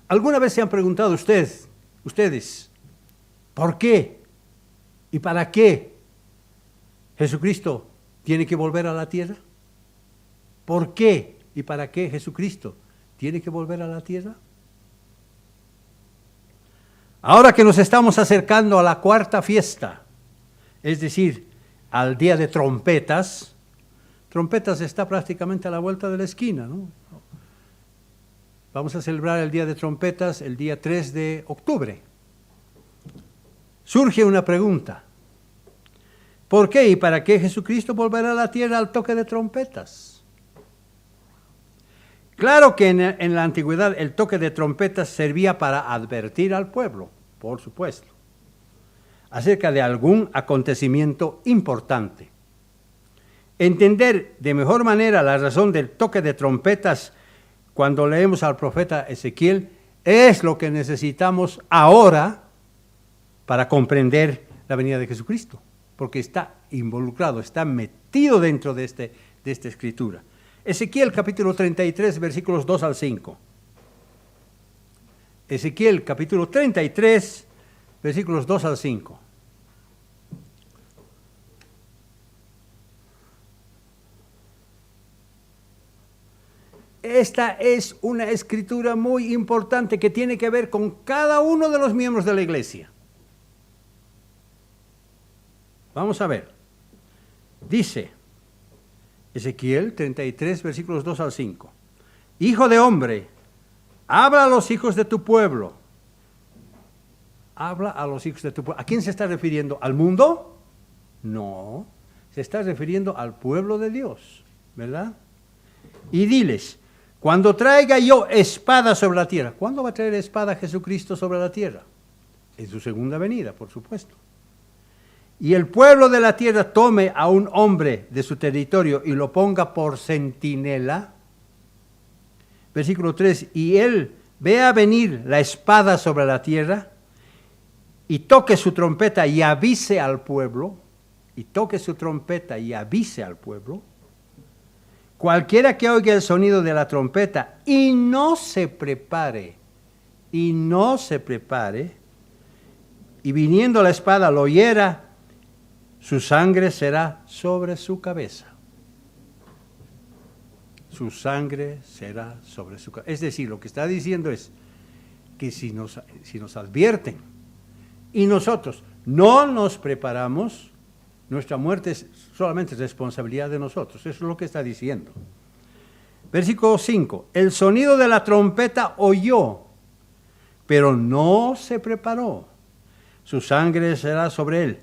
¿Alguna vez se han preguntado ustedes, por qué y para qué Jesucristo tiene que volver a la tierra? ¿Por qué y para qué Jesucristo tiene que volver a la tierra? Ahora que nos estamos acercando a la cuarta fiesta, es decir, al día de trompetas, trompetas está prácticamente a la vuelta de la esquina, ¿no? Vamos a celebrar el día de trompetas el día 3 de octubre. Surge una pregunta. ¿Por qué y para qué Jesucristo volverá a la tierra al toque de trompetas? Claro que en la antigüedad el toque de trompetas servía para advertir al pueblo, por supuesto, acerca de algún acontecimiento importante. Entender de mejor manera la razón del toque de trompetas cuando leemos al profeta Ezequiel es lo que necesitamos ahora para comprender la venida de Jesucristo, porque está involucrado, está metido dentro de esta escritura. Ezequiel capítulo 33, versículos 2 al 5. Ezequiel capítulo 33, versículos 2 al 5. Esta es una escritura muy importante que tiene que ver con cada uno de los miembros de la iglesia. Vamos a ver. Dice Ezequiel 33, versículos 2 al 5. Hijo de hombre, habla a los hijos de tu pueblo. Habla a los hijos de tu pueblo. ¿A quién se está refiriendo? ¿Al mundo? No, se está refiriendo al pueblo de Dios, ¿verdad? Y diles, cuando traiga yo espada sobre la tierra. ¿Cuándo va a traer espada Jesucristo sobre la tierra? En su segunda venida, por supuesto. Y el pueblo de la tierra tome a un hombre de su territorio y lo ponga por centinela. Versículo 3, y él vea venir la espada sobre la tierra y toque su trompeta y avise al pueblo, Cualquiera que oiga el sonido de la trompeta y no se prepare, y viniendo la espada lo hiera, su sangre será sobre su cabeza. Su sangre será sobre su cabeza. Es decir, lo que está diciendo es que si nos advierten y nosotros no nos preparamos, nuestra muerte es solamente responsabilidad de nosotros. Eso es lo que está diciendo. Versículo 5. El sonido de la trompeta oyó, pero no se preparó. Su sangre será sobre él.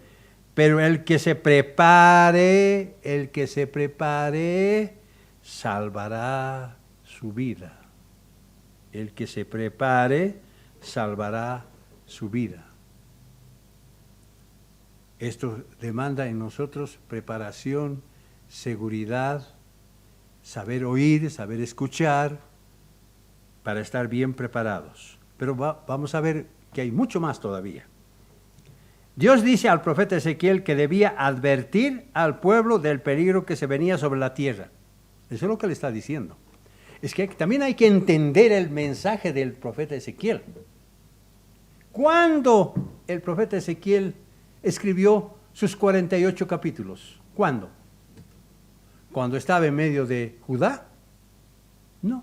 Pero el que se prepare, salvará su vida. El que se prepare, salvará su vida. Esto demanda en nosotros preparación, seguridad, saber oír, saber escuchar, para estar bien preparados. Pero vamos a ver que hay mucho más todavía. Dios dice al profeta Ezequiel que debía advertir al pueblo del peligro que se venía sobre la tierra. Eso es lo que le está diciendo. Es que también hay que entender el mensaje del profeta Ezequiel. ¿Cuándo el profeta Ezequiel escribió sus 48 capítulos? ¿Cuándo? ¿Cuando estaba en medio de Judá? No.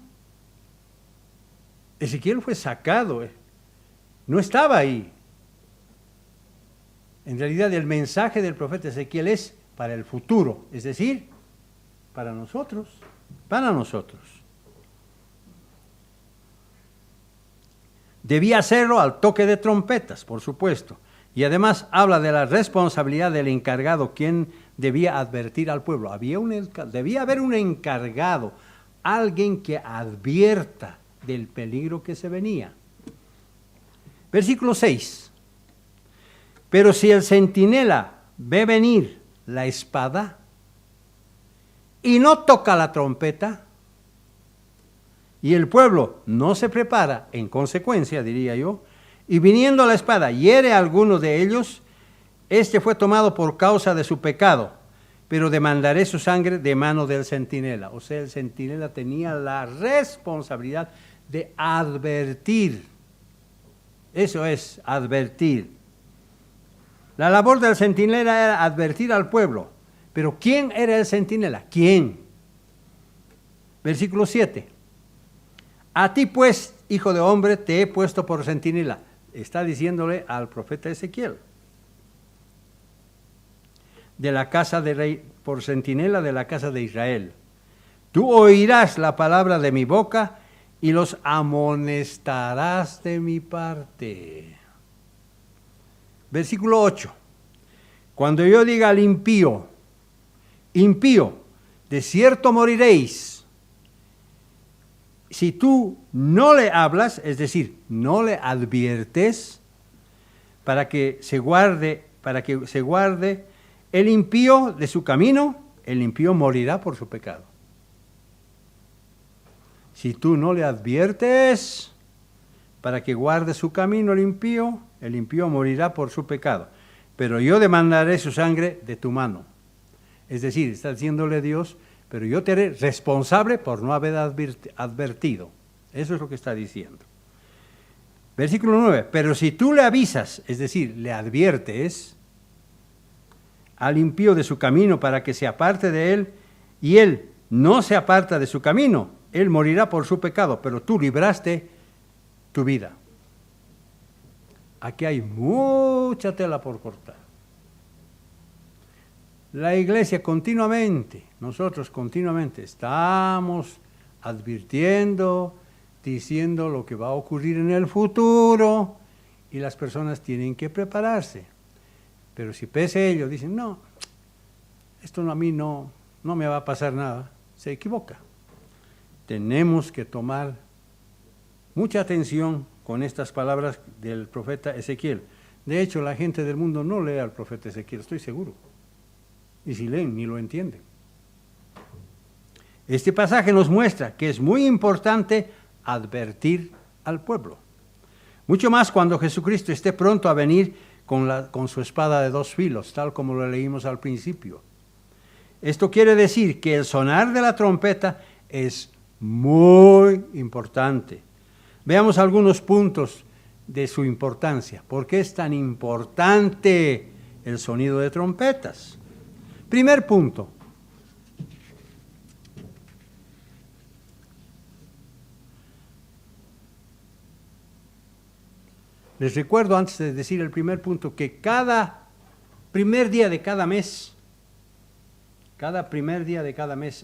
Ezequiel fue sacado, no estaba ahí. En realidad el mensaje del profeta Ezequiel es para el futuro, es decir, para nosotros. Debía hacerlo al toque de trompetas, por supuesto. Y además habla de la responsabilidad del encargado, quien debía advertir al pueblo. Debía haber un encargado, alguien que advierta del peligro que se venía. Versículo 6. Pero si el centinela ve venir la espada y no toca la trompeta, y el pueblo no se prepara, en consecuencia, diría yo, y viniendo la espada hiere a alguno de ellos, este fue tomado por causa de su pecado, pero demandaré su sangre de mano del centinela. O sea, el centinela tenía la responsabilidad de advertir Eso es advertir. La labor del centinela era advertir al pueblo. Pero ¿quién era el centinela? ¿Quién? Versículo 7. A ti pues, hijo de hombre, te he puesto por centinela. Está diciéndole al profeta Ezequiel. De la casa de rey, por centinela de la casa de Israel. Tú oirás la palabra de mi boca y los amonestarás de mi parte. Versículo 8. Cuando yo diga al impío, impío, de cierto moriréis. Si tú no le hablas, es decir, no le adviertes, para que se guarde el impío de su camino, el impío morirá por su pecado. Si tú no le adviertes para que guarde su camino el impío morirá por su pecado. Pero yo demandaré su sangre de tu mano. Es decir, está diciéndole Dios, pero yo te haré responsable por no haber advertido. Eso es lo que está diciendo. Versículo 9. Pero si tú le avisas, es decir, le adviertes al impío de su camino para que se aparte de él, y él no se aparta de su camino, él morirá por su pecado, pero tú libraste tu vida. Aquí hay mucha tela por cortar. La iglesia nosotros continuamente estamos advirtiendo, diciendo lo que va a ocurrir en el futuro, y las personas tienen que prepararse. Pero si pese a ello dicen, no, esto a mí no me va a pasar nada, se equivoca. Tenemos que tomar mucha atención con estas palabras del profeta Ezequiel. De hecho, la gente del mundo no lee al profeta Ezequiel, estoy seguro. Y si leen, ni lo entienden. Este pasaje nos muestra que es muy importante advertir al pueblo. Mucho más cuando Jesucristo esté pronto a venir con su espada de dos filos, tal como lo leímos al principio. Esto quiere decir que el sonar de la trompeta es muy importante. Veamos algunos puntos de su importancia. ¿Por qué es tan importante el sonido de trompetas? Primer punto. Les recuerdo antes de decir el primer punto que cada primer día de cada mes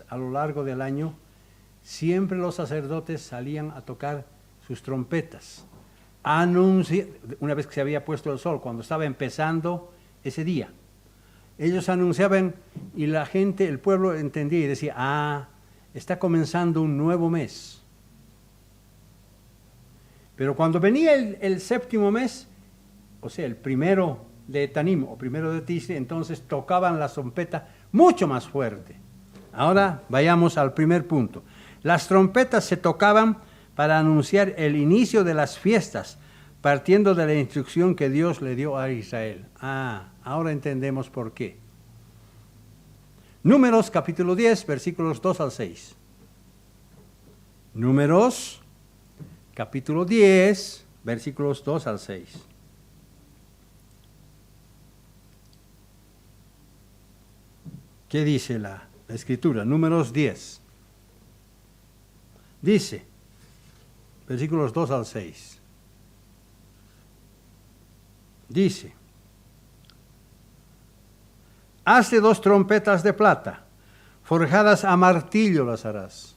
a lo largo del año, siempre los sacerdotes salían a tocar sus trompetas. Una vez que se había puesto el sol, cuando estaba empezando ese día, ellos anunciaban y la gente, el pueblo entendía y decía, está comenzando un nuevo mes. Pero cuando venía el séptimo mes, o sea, el primero de Etanim o primero de Tisri, entonces tocaban la trompeta mucho más fuerte. Ahora vayamos al primer punto. Las trompetas se tocaban para anunciar el inicio de las fiestas, partiendo de la instrucción que Dios le dio a Israel. Ahora entendemos por qué. Números capítulo 10, versículos 2 al 6. Números capítulo 10, versículos 2 al 6. ¿Qué dice la Escritura? Números 10. Dice, versículos 2 al 6. Dice, hazte 2 trompetas de plata, forjadas a martillo las harás.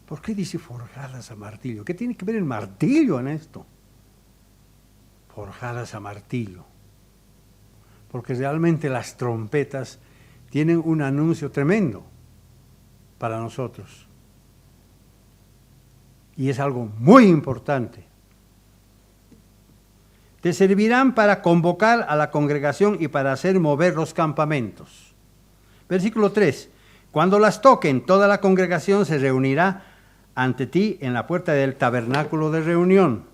¿Por qué dice forjadas a martillo? ¿Qué tiene que ver el martillo en esto? Forjadas a martillo. Porque realmente las trompetas tienen un anuncio tremendo para nosotros. Y es algo muy importante. Te servirán para convocar a la congregación y para hacer mover los campamentos. Versículo 3. Cuando las toquen, toda la congregación se reunirá ante ti en la puerta del tabernáculo de reunión.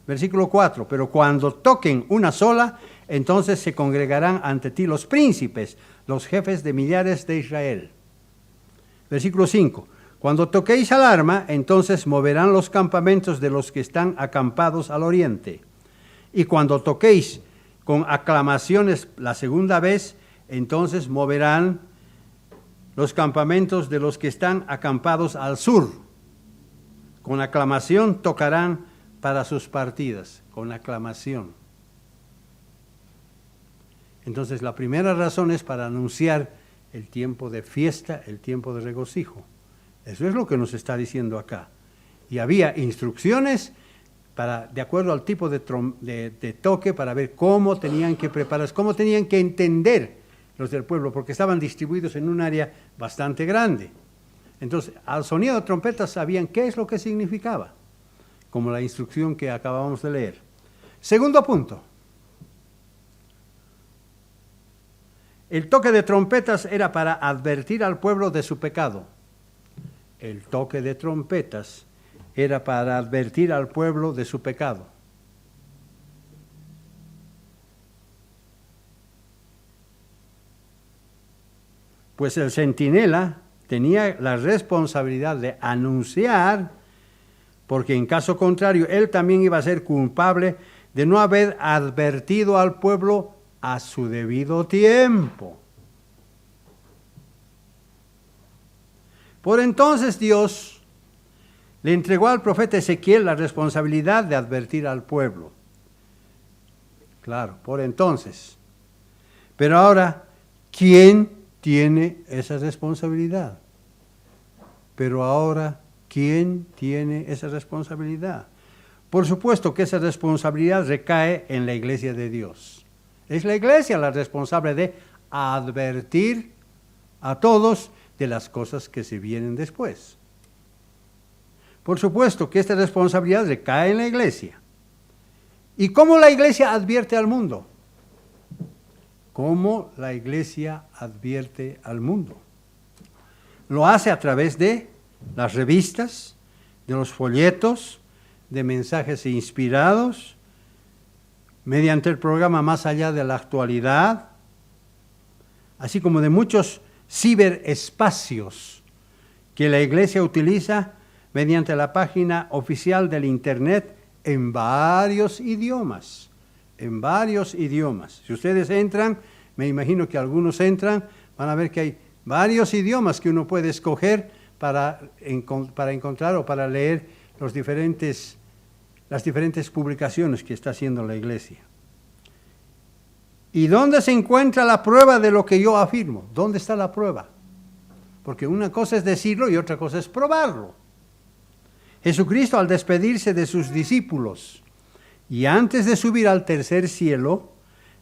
Versículo 4. Pero cuando toquen una sola, entonces se congregarán ante ti los príncipes, los jefes de millares de Israel. Versículo 5. Cuando toquéis alarma, entonces moverán los campamentos de los que están acampados al oriente. Y cuando toquéis con aclamaciones la segunda vez, entonces moverán los campamentos de los que están acampados al sur. Con aclamación tocarán para sus partidas, con aclamación. Entonces la primera razón es para anunciar el tiempo de fiesta, el tiempo de regocijo. Eso es lo que nos está diciendo acá. Y había instrucciones de acuerdo al tipo de toque, para ver cómo tenían que prepararse, cómo tenían que entender los del pueblo, porque estaban distribuidos en un área bastante grande. Entonces, al sonido de trompetas sabían qué es lo que significaba, como la instrucción que acabamos de leer. Segundo punto. El toque de trompetas era para advertir al pueblo de su pecado. El toque de trompetas era para advertir al pueblo de su pecado. Pues el centinela tenía la responsabilidad de anunciar, porque en caso contrario, él también iba a ser culpable de no haber advertido al pueblo a su debido tiempo. Por entonces Dios le entregó al profeta Ezequiel la responsabilidad de advertir al pueblo. Claro, por entonces. Pero ahora, ¿quién tiene esa responsabilidad? Pero ahora, ¿quién tiene esa responsabilidad? Por supuesto que esa responsabilidad recae en la iglesia de Dios. Es la iglesia la responsable de advertir a todos de las cosas que se vienen después. Por supuesto que esta responsabilidad recae en la iglesia. ¿Y cómo la iglesia advierte al mundo? ¿Cómo la iglesia advierte al mundo? Lo hace a través de las revistas, de los folletos, de mensajes inspirados, mediante el programa Más Allá de la Actualidad, así como de muchos ciberespacios que la iglesia utiliza mediante la página oficial del Internet en varios idiomas. En varios idiomas. Si ustedes entran, me imagino que algunos entran, van a ver que hay varios idiomas que uno puede escoger para encontrar o para leer las diferentes publicaciones que está haciendo la iglesia. ¿Y dónde se encuentra la prueba de lo que yo afirmo? ¿Dónde está la prueba? Porque una cosa es decirlo y otra cosa es probarlo. Jesucristo, al despedirse de sus discípulos y antes de subir al tercer cielo,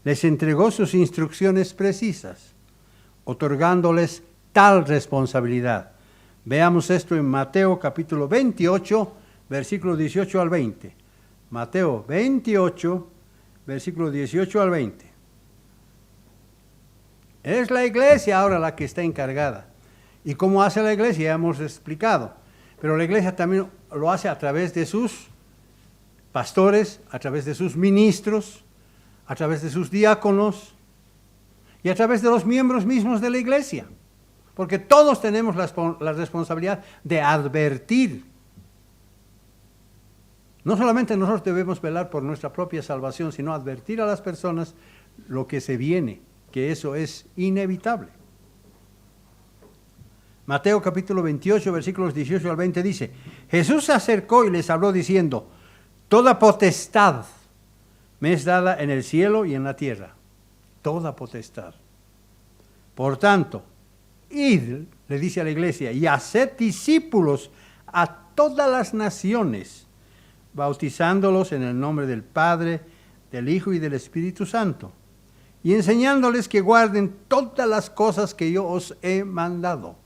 les entregó sus instrucciones precisas, otorgándoles tal responsabilidad. Veamos esto en Mateo capítulo 28, versículo 18 al 20. Mateo 28, versículo 18 al 20. Es la iglesia ahora la que está encargada. ¿Y cómo hace la iglesia? Ya hemos explicado. Pero la iglesia también lo hace a través de sus pastores, a través de sus ministros, a través de sus diáconos y a través de los miembros mismos de la iglesia. Porque todos tenemos la responsabilidad de advertir. No solamente nosotros debemos velar por nuestra propia salvación, sino advertir a las personas lo que se viene, que eso es inevitable. Mateo capítulo 28, versículos 18 al 20 dice: Jesús se acercó y les habló diciendo: toda potestad me es dada en el cielo y en la tierra. Toda potestad. Por tanto, id, le dice a la iglesia, y haced discípulos a todas las naciones, bautizándolos en el nombre del Padre, del Hijo y del Espíritu Santo, y enseñándoles que guarden todas las cosas que yo os he mandado.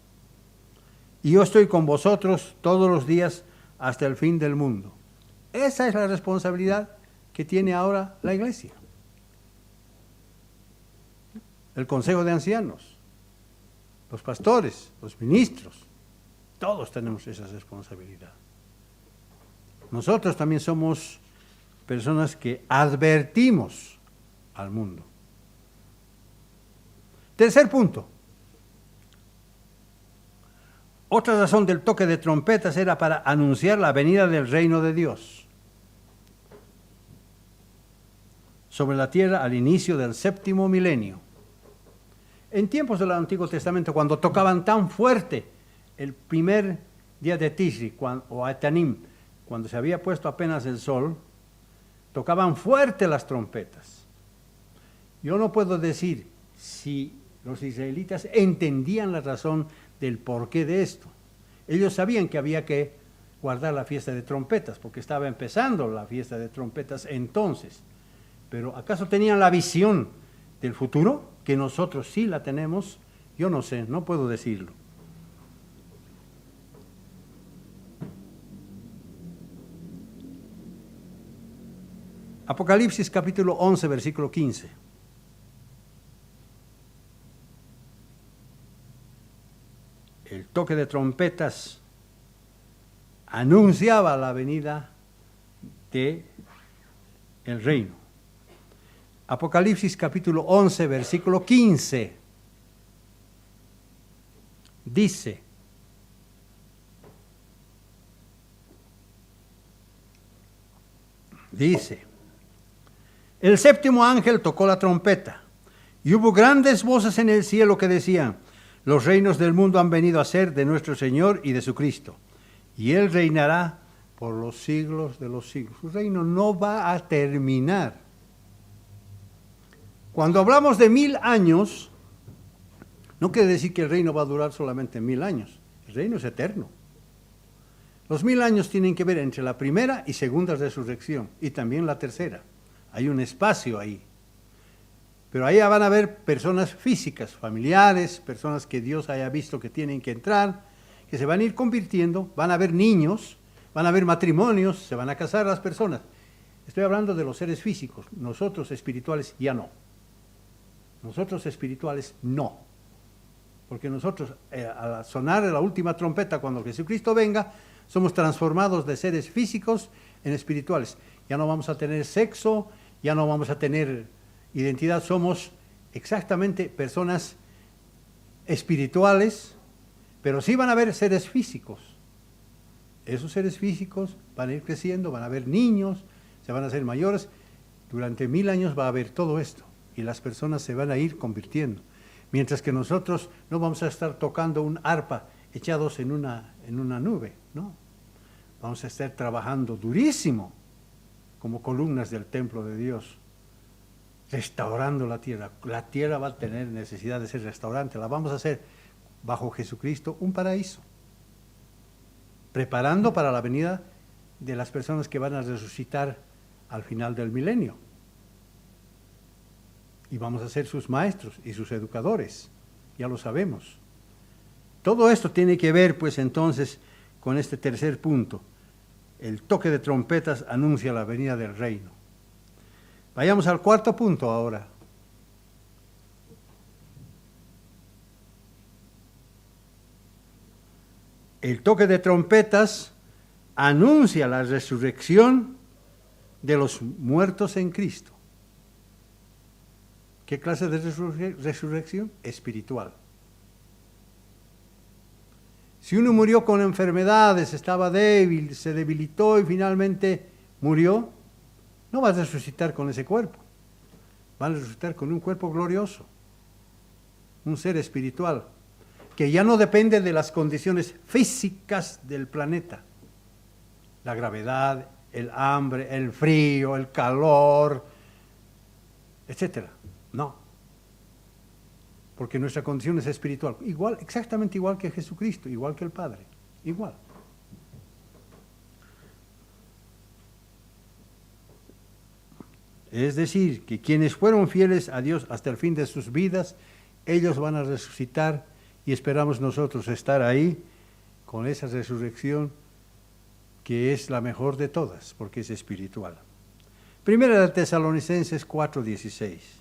Y yo estoy con vosotros todos los días hasta el fin del mundo. Esa es la responsabilidad que tiene ahora la iglesia. El consejo de ancianos, los pastores, los ministros, todos tenemos esa responsabilidad. Nosotros también somos personas que advertimos al mundo. Tercer punto. Otra razón del toque de trompetas era para anunciar la venida del reino de Dios sobre la tierra al inicio del 7º milenio. En tiempos del Antiguo Testamento, cuando tocaban tan fuerte el primer día de Tishri o Atanim, cuando se había puesto apenas el sol, tocaban fuerte las trompetas. Yo no puedo decir si los israelitas entendían la razón del porqué de esto. Ellos sabían que había que guardar la fiesta de trompetas, porque estaba empezando la fiesta de trompetas entonces. Pero ¿acaso tenían la visión del futuro? Que nosotros sí la tenemos. Yo no sé, no puedo decirlo. Apocalipsis capítulo 11, versículo 15. El toque de trompetas anunciaba la venida del reino. Apocalipsis capítulo 11, versículo 15. Dice: el 7º ángel tocó la trompeta, y hubo grandes voces en el cielo que decían: los reinos del mundo han venido a ser de nuestro Señor y de su Cristo, y Él reinará por los siglos de los siglos. Su reino no va a terminar. Cuando hablamos de 1000 años, no quiere decir que el reino va a durar solamente 1000 años. El reino es eterno. Los 1000 años tienen que ver entre la primera y segunda resurrección, y también la tercera. Hay un espacio ahí. Pero ahí van a haber personas físicas, familiares, personas que Dios haya visto que tienen que entrar, que se van a ir convirtiendo, van a haber niños, van a haber matrimonios, se van a casar las personas. Estoy hablando de los seres físicos, nosotros espirituales ya no. Nosotros espirituales no. Porque nosotros, al sonar la última trompeta, cuando Jesucristo venga, somos transformados de seres físicos en espirituales. Ya no vamos a tener sexo, ya no vamos a tener identidad, somos exactamente personas espirituales, pero sí van a haber seres físicos. Esos seres físicos van a ir creciendo, van a haber niños, se van a hacer mayores. Durante 1000 años va a haber todo esto y las personas se van a ir convirtiendo. Mientras que nosotros no vamos a estar tocando un arpa echados en una nube, no. Vamos a estar trabajando durísimo como columnas del templo de Dios, restaurando la tierra. La tierra va a tener necesidad de ser restaurante, la vamos a hacer bajo Jesucristo un paraíso, preparando para la venida de las personas que van a resucitar al final del milenio. Y vamos a ser sus maestros y sus educadores, ya lo sabemos. Todo esto tiene que ver, pues, entonces, con este tercer punto. El toque de trompetas anuncia la venida del reino. Vayamos al cuarto punto ahora. El toque de trompetas anuncia la resurrección de los muertos en Cristo. ¿Qué clase de resurrección? Espiritual. Si uno murió con enfermedades, estaba débil, se debilitó y finalmente murió, no va a resucitar con ese cuerpo. Va a resucitar con un cuerpo glorioso, un ser espiritual, que ya no depende de las condiciones físicas del planeta. La gravedad, el hambre, el frío, el calor, etcétera. No, porque nuestra condición es espiritual, igual, exactamente igual que Jesucristo, igual que el Padre, igual. Es decir, que quienes fueron fieles a Dios hasta el fin de sus vidas, ellos van a resucitar y esperamos nosotros estar ahí con esa resurrección que es la mejor de todas, porque es espiritual. Primera de Tesalonicenses 4:16.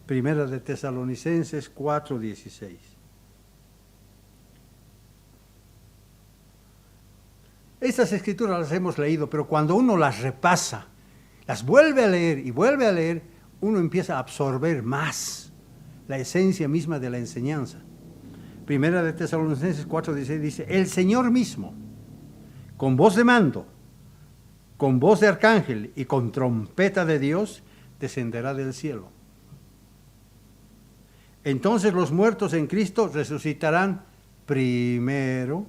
Primera de Tesalonicenses 4:16. Estas escrituras las hemos leído, pero cuando uno las repasa, las vuelve a leer y vuelve a leer, uno empieza a absorber más la esencia misma de la enseñanza. Primera de Tesalonicenses 4:16 dice, el Señor mismo, con voz de mando, con voz de arcángel y con trompeta de Dios, descenderá del cielo. Entonces los muertos en Cristo resucitarán primero.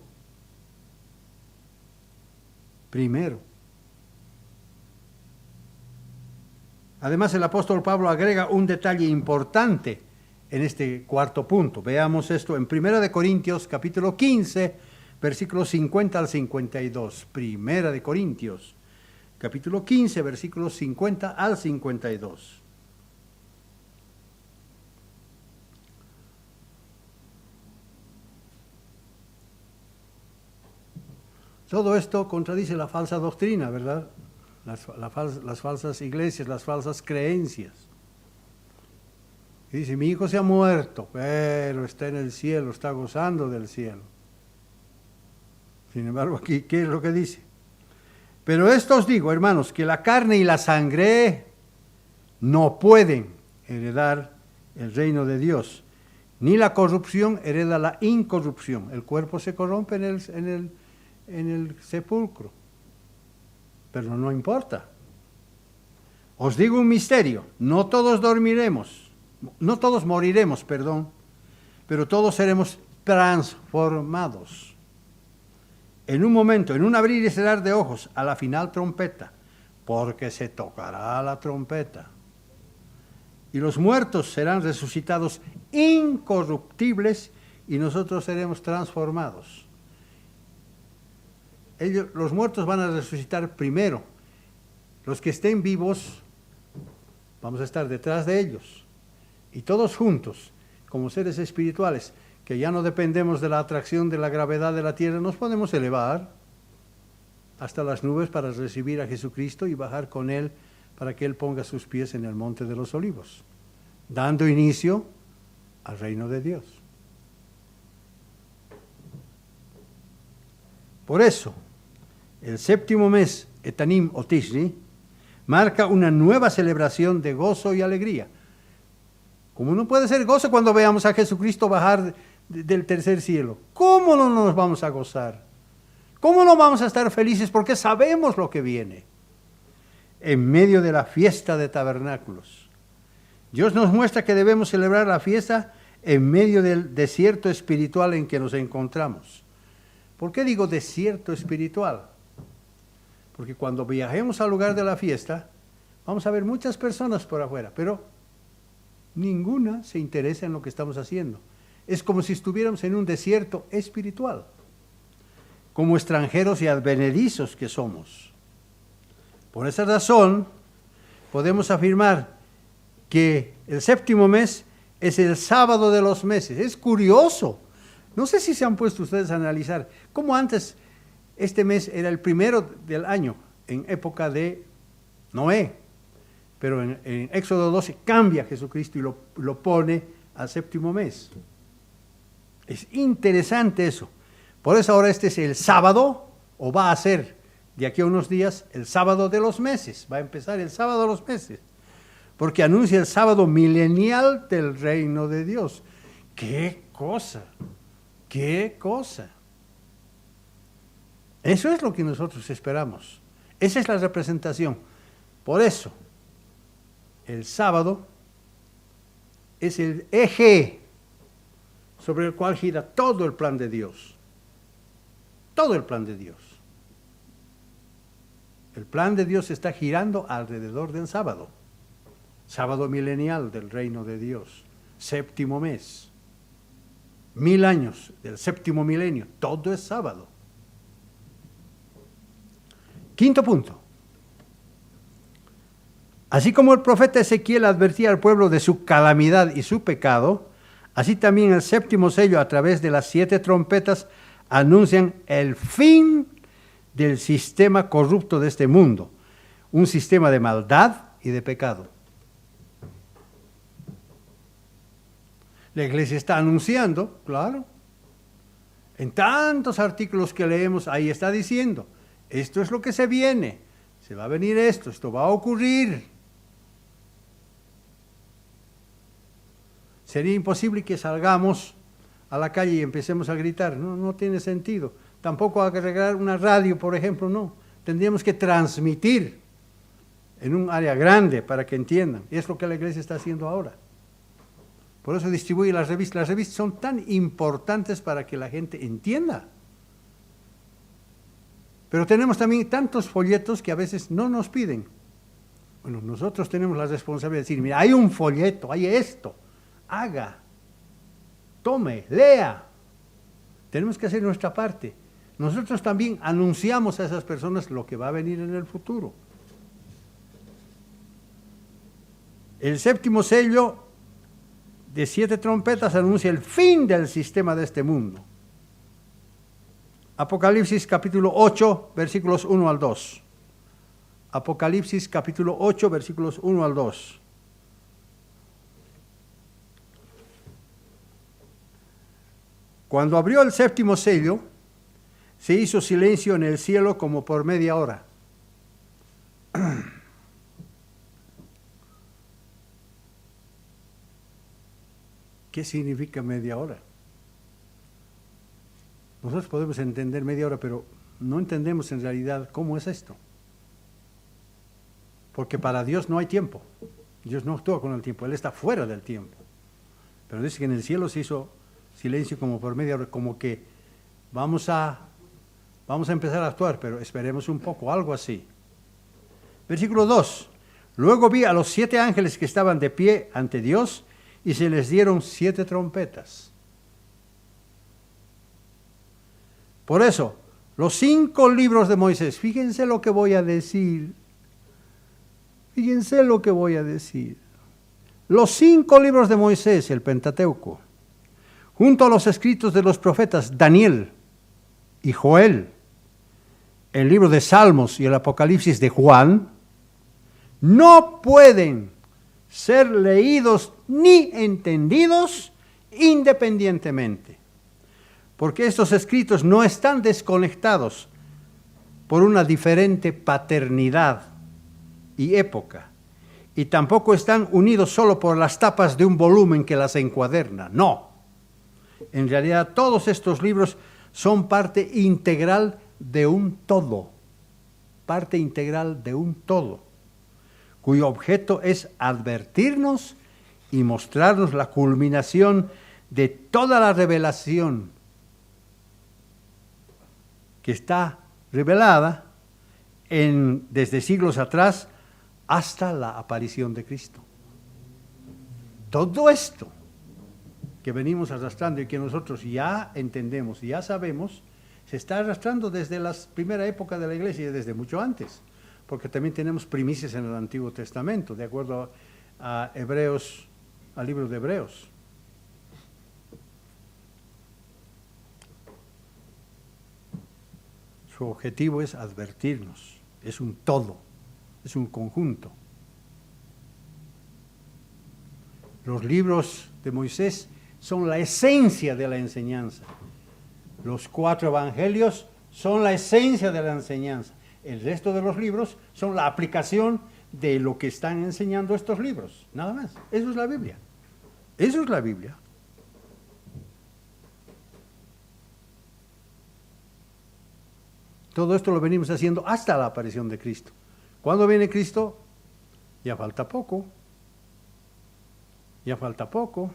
Además, el apóstol Pablo agrega un detalle importante en este cuarto punto. Veamos esto en 1 de Corintios, capítulo 15, versículos 50 al 52. 1 de Corintios, capítulo 15, versículos 50 al 52. Todo esto contradice la falsa doctrina, ¿verdad? Las falsas iglesias, las falsas creencias. Y dice, mi hijo se ha muerto, pero está en el cielo, está gozando del cielo. Sin embargo, aquí, ¿qué es lo que dice? Pero esto os digo, hermanos, que la carne y la sangre no pueden heredar el reino de Dios, ni la corrupción hereda la incorrupción. El cuerpo se corrompe en el sepulcro, pero no importa. Os digo un misterio, no todos moriremos, pero todos seremos transformados. En un momento, en un abrir y cerrar de ojos, a la final trompeta, porque se tocará la trompeta. Y los muertos serán resucitados incorruptibles y nosotros seremos transformados. Los muertos van a resucitar primero. Los que estén vivos, vamos a estar detrás de ellos. Y todos juntos, como seres espirituales, que ya no dependemos de la atracción de la gravedad de la tierra, nos podemos elevar hasta las nubes para recibir a Jesucristo y bajar con Él para que Él ponga sus pies en el monte de los olivos, dando inicio al reino de Dios. Por eso, el séptimo mes, Etanim o Tishri, marca una nueva celebración de gozo y alegría. ¿Cómo no puede ser gozo cuando veamos a Jesucristo bajar del tercer cielo? ¿Cómo no nos vamos a gozar? ¿Cómo no vamos a estar felices? Porque sabemos lo que viene. En medio de la fiesta de tabernáculos. Dios nos muestra que debemos celebrar la fiesta en medio del desierto espiritual en que nos encontramos. ¿Por qué digo desierto espiritual? Porque cuando viajemos al lugar de la fiesta, vamos a ver muchas personas por afuera, pero ninguna se interesa en lo que estamos haciendo. Es como si estuviéramos en un desierto espiritual, como extranjeros y advenedizos que somos. Por esa razón, podemos afirmar que el séptimo mes es el sábado de los meses. Es curioso. No sé si se han puesto ustedes a analizar cómo antes este mes era el primero del año, en época de Noé. Pero en Éxodo 12 cambia Jesucristo y lo pone al séptimo mes. Es interesante eso. Por eso ahora este es el sábado, o va a ser de aquí a unos días, el sábado de los meses. Va a empezar el sábado de los meses. Porque anuncia el sábado milenial del reino de Dios. ¡Qué cosa! ¡Qué cosa! Eso es lo que nosotros esperamos. Esa es la representación. Por eso, el sábado es el eje sobre el cual gira todo el plan de Dios. Todo el plan de Dios. El plan de Dios está girando alrededor del sábado. Sábado milenial del reino de Dios. Séptimo mes. 1000 años del séptimo milenio. Todo es sábado. Quinto punto. Así como el profeta Ezequiel advertía al pueblo de su calamidad y su pecado, así también el séptimo sello a través de las 7 trompetas anuncian el fin del sistema corrupto de este mundo, un sistema de maldad y de pecado. La iglesia está anunciando, claro, en tantos artículos que leemos, ahí está diciendo, esto es lo que se viene, se va a venir esto va a ocurrir. Sería imposible que salgamos a la calle y empecemos a gritar. No, no tiene sentido. Tampoco agregar una radio, por ejemplo, no. Tendríamos que transmitir en un área grande para que entiendan. Y es lo que la iglesia está haciendo ahora. Por eso distribuye las revistas. Las revistas son tan importantes para que la gente entienda. Pero tenemos también tantos folletos que a veces no nos piden. Bueno, nosotros tenemos la responsabilidad de decir, mira, hay un folleto, hay esto, haga, tome, lea. Tenemos que hacer nuestra parte. Nosotros también anunciamos a esas personas lo que va a venir en el futuro. El séptimo sello de 7 trompetas anuncia el fin del sistema de este mundo. Apocalipsis capítulo 8, versículos 1 al 2. Apocalipsis capítulo 8, versículos 1 al 2. Cuando abrió el séptimo sello, se hizo silencio en el cielo como por media hora. ¿Qué significa media hora? Nosotros podemos entender media hora, pero no entendemos en realidad cómo es esto. Porque para Dios no hay tiempo. Dios no actúa con el tiempo, Él está fuera del tiempo. Pero dice que en el cielo se hizo silencio como por media hora, como que vamos a empezar a actuar, pero esperemos un poco, algo así. Versículo 2. Luego vi a los 7 ángeles que estaban de pie ante Dios y se les dieron 7 trompetas. Por eso, los 5 libros de Moisés, fíjense lo que voy a decir. Fíjense lo que voy a decir. Los 5 libros de Moisés, el Pentateuco, junto a los escritos de los profetas Daniel y Joel, el libro de Salmos y el Apocalipsis de Juan, no pueden ser leídos ni entendidos independientemente, porque estos escritos no están desconectados por una diferente paternidad y época, y tampoco están unidos solo por las tapas de un volumen que las encuaderna, no. En realidad todos estos libros son parte integral de un todo, cuyo objeto es advertirnos y mostrarnos la culminación de toda la revelación que está revelada desde siglos atrás hasta la aparición de Cristo. Todo esto que venimos arrastrando y que nosotros ya entendemos y ya sabemos, se está arrastrando desde la primera época de la iglesia y desde mucho antes, porque también tenemos primicias en el Antiguo Testamento, de acuerdo a Hebreos, al libro de Hebreos. Su objetivo es advertirnos, es un todo, es un conjunto. Los libros de Moisés son la esencia de la enseñanza. Los 4 evangelios son la esencia de la enseñanza. El resto de los libros son la aplicación de lo que están enseñando estos libros, nada más. Eso es la Biblia. Eso es la Biblia. Todo esto lo venimos haciendo hasta la aparición de Cristo. ¿Cuándo viene Cristo? Ya falta poco. Ya falta poco.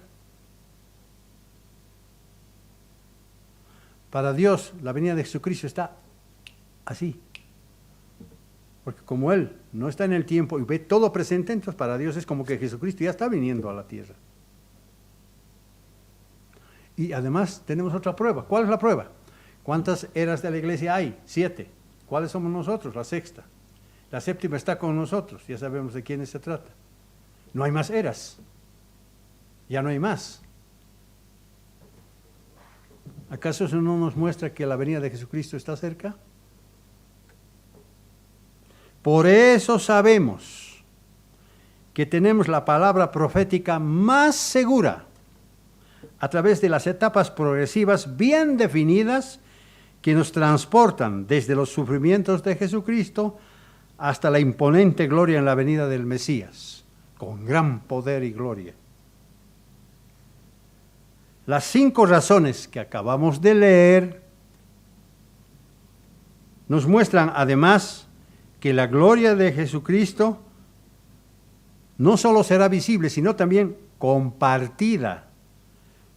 Para Dios, la venida de Jesucristo está así. Porque como Él no está en el tiempo y ve todo presente, entonces para Dios es como que Jesucristo ya está viniendo a la tierra. Y además tenemos otra prueba. ¿Cuál es la prueba? ¿Cuántas eras de la iglesia hay? 7. ¿Cuáles somos nosotros? La 6ª. La 7ª está con nosotros. Ya sabemos de quiénes se trata. No hay más eras. Ya no hay más. ¿Acaso eso no nos muestra que la venida de Jesucristo está cerca? Por eso sabemos que tenemos la palabra profética más segura a través de las etapas progresivas bien definidas que nos transportan desde los sufrimientos de Jesucristo hasta la imponente gloria en la venida del Mesías, con gran poder y gloria. Las 5 razones que acabamos de leer nos muestran además que la gloria de Jesucristo no solo será visible, sino también compartida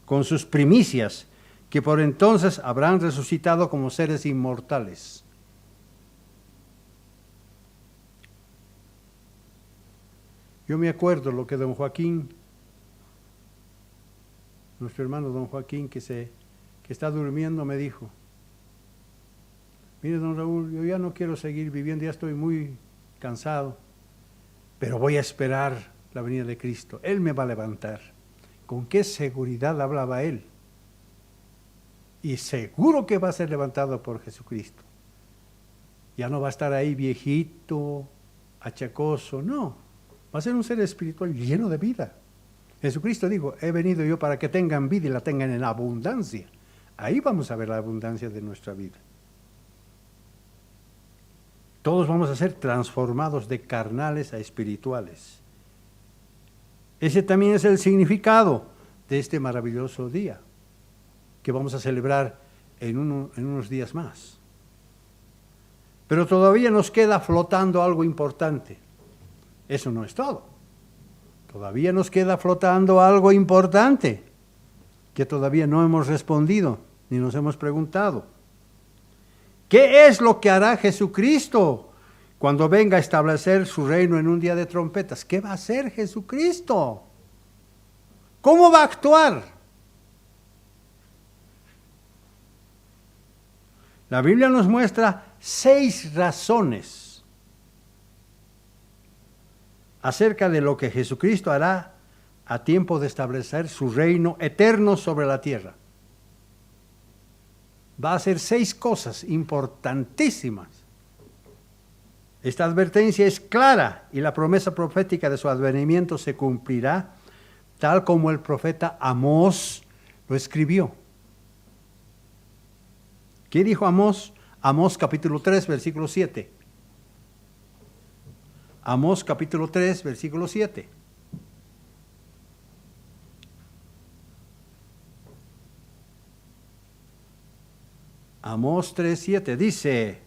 con sus primicias, que por entonces habrán resucitado como seres inmortales. Yo me acuerdo lo que don Joaquín, nuestro hermano don Joaquín, que está durmiendo, me dijo: mire, don Raúl, yo ya no quiero seguir viviendo, ya estoy muy cansado, pero voy a esperar la venida de Cristo. Él me va a levantar. ¿Con qué seguridad hablaba él? Y seguro que va a ser levantado por Jesucristo. Ya no va a estar ahí viejito, achacoso, no. Va a ser un ser espiritual lleno de vida. Jesucristo dijo: he venido yo para que tengan vida y la tengan en abundancia. Ahí vamos a ver la abundancia de nuestra vida. Todos vamos a ser transformados de carnales a espirituales. Ese también es el significado de este maravilloso día que vamos a celebrar en unos días más. Pero todavía nos queda flotando algo importante. Eso no es todo. Todavía nos queda flotando algo importante que todavía no hemos respondido ni nos hemos preguntado. ¿Qué es lo que hará Jesucristo cuando venga a establecer su reino en un día de trompetas? ¿Qué va a hacer Jesucristo? ¿Cómo va a actuar? La Biblia nos muestra 6 razones acerca de lo que Jesucristo hará a tiempo de establecer su reino eterno sobre la tierra. Va a hacer 6 cosas importantísimas. Esta advertencia es clara y la promesa profética de su advenimiento se cumplirá tal como el profeta Amós lo escribió. ¿Qué dijo Amós? Amós capítulo 3, versículo 7. Amós capítulo 3, versículo 7. Amós 3, 7 dice: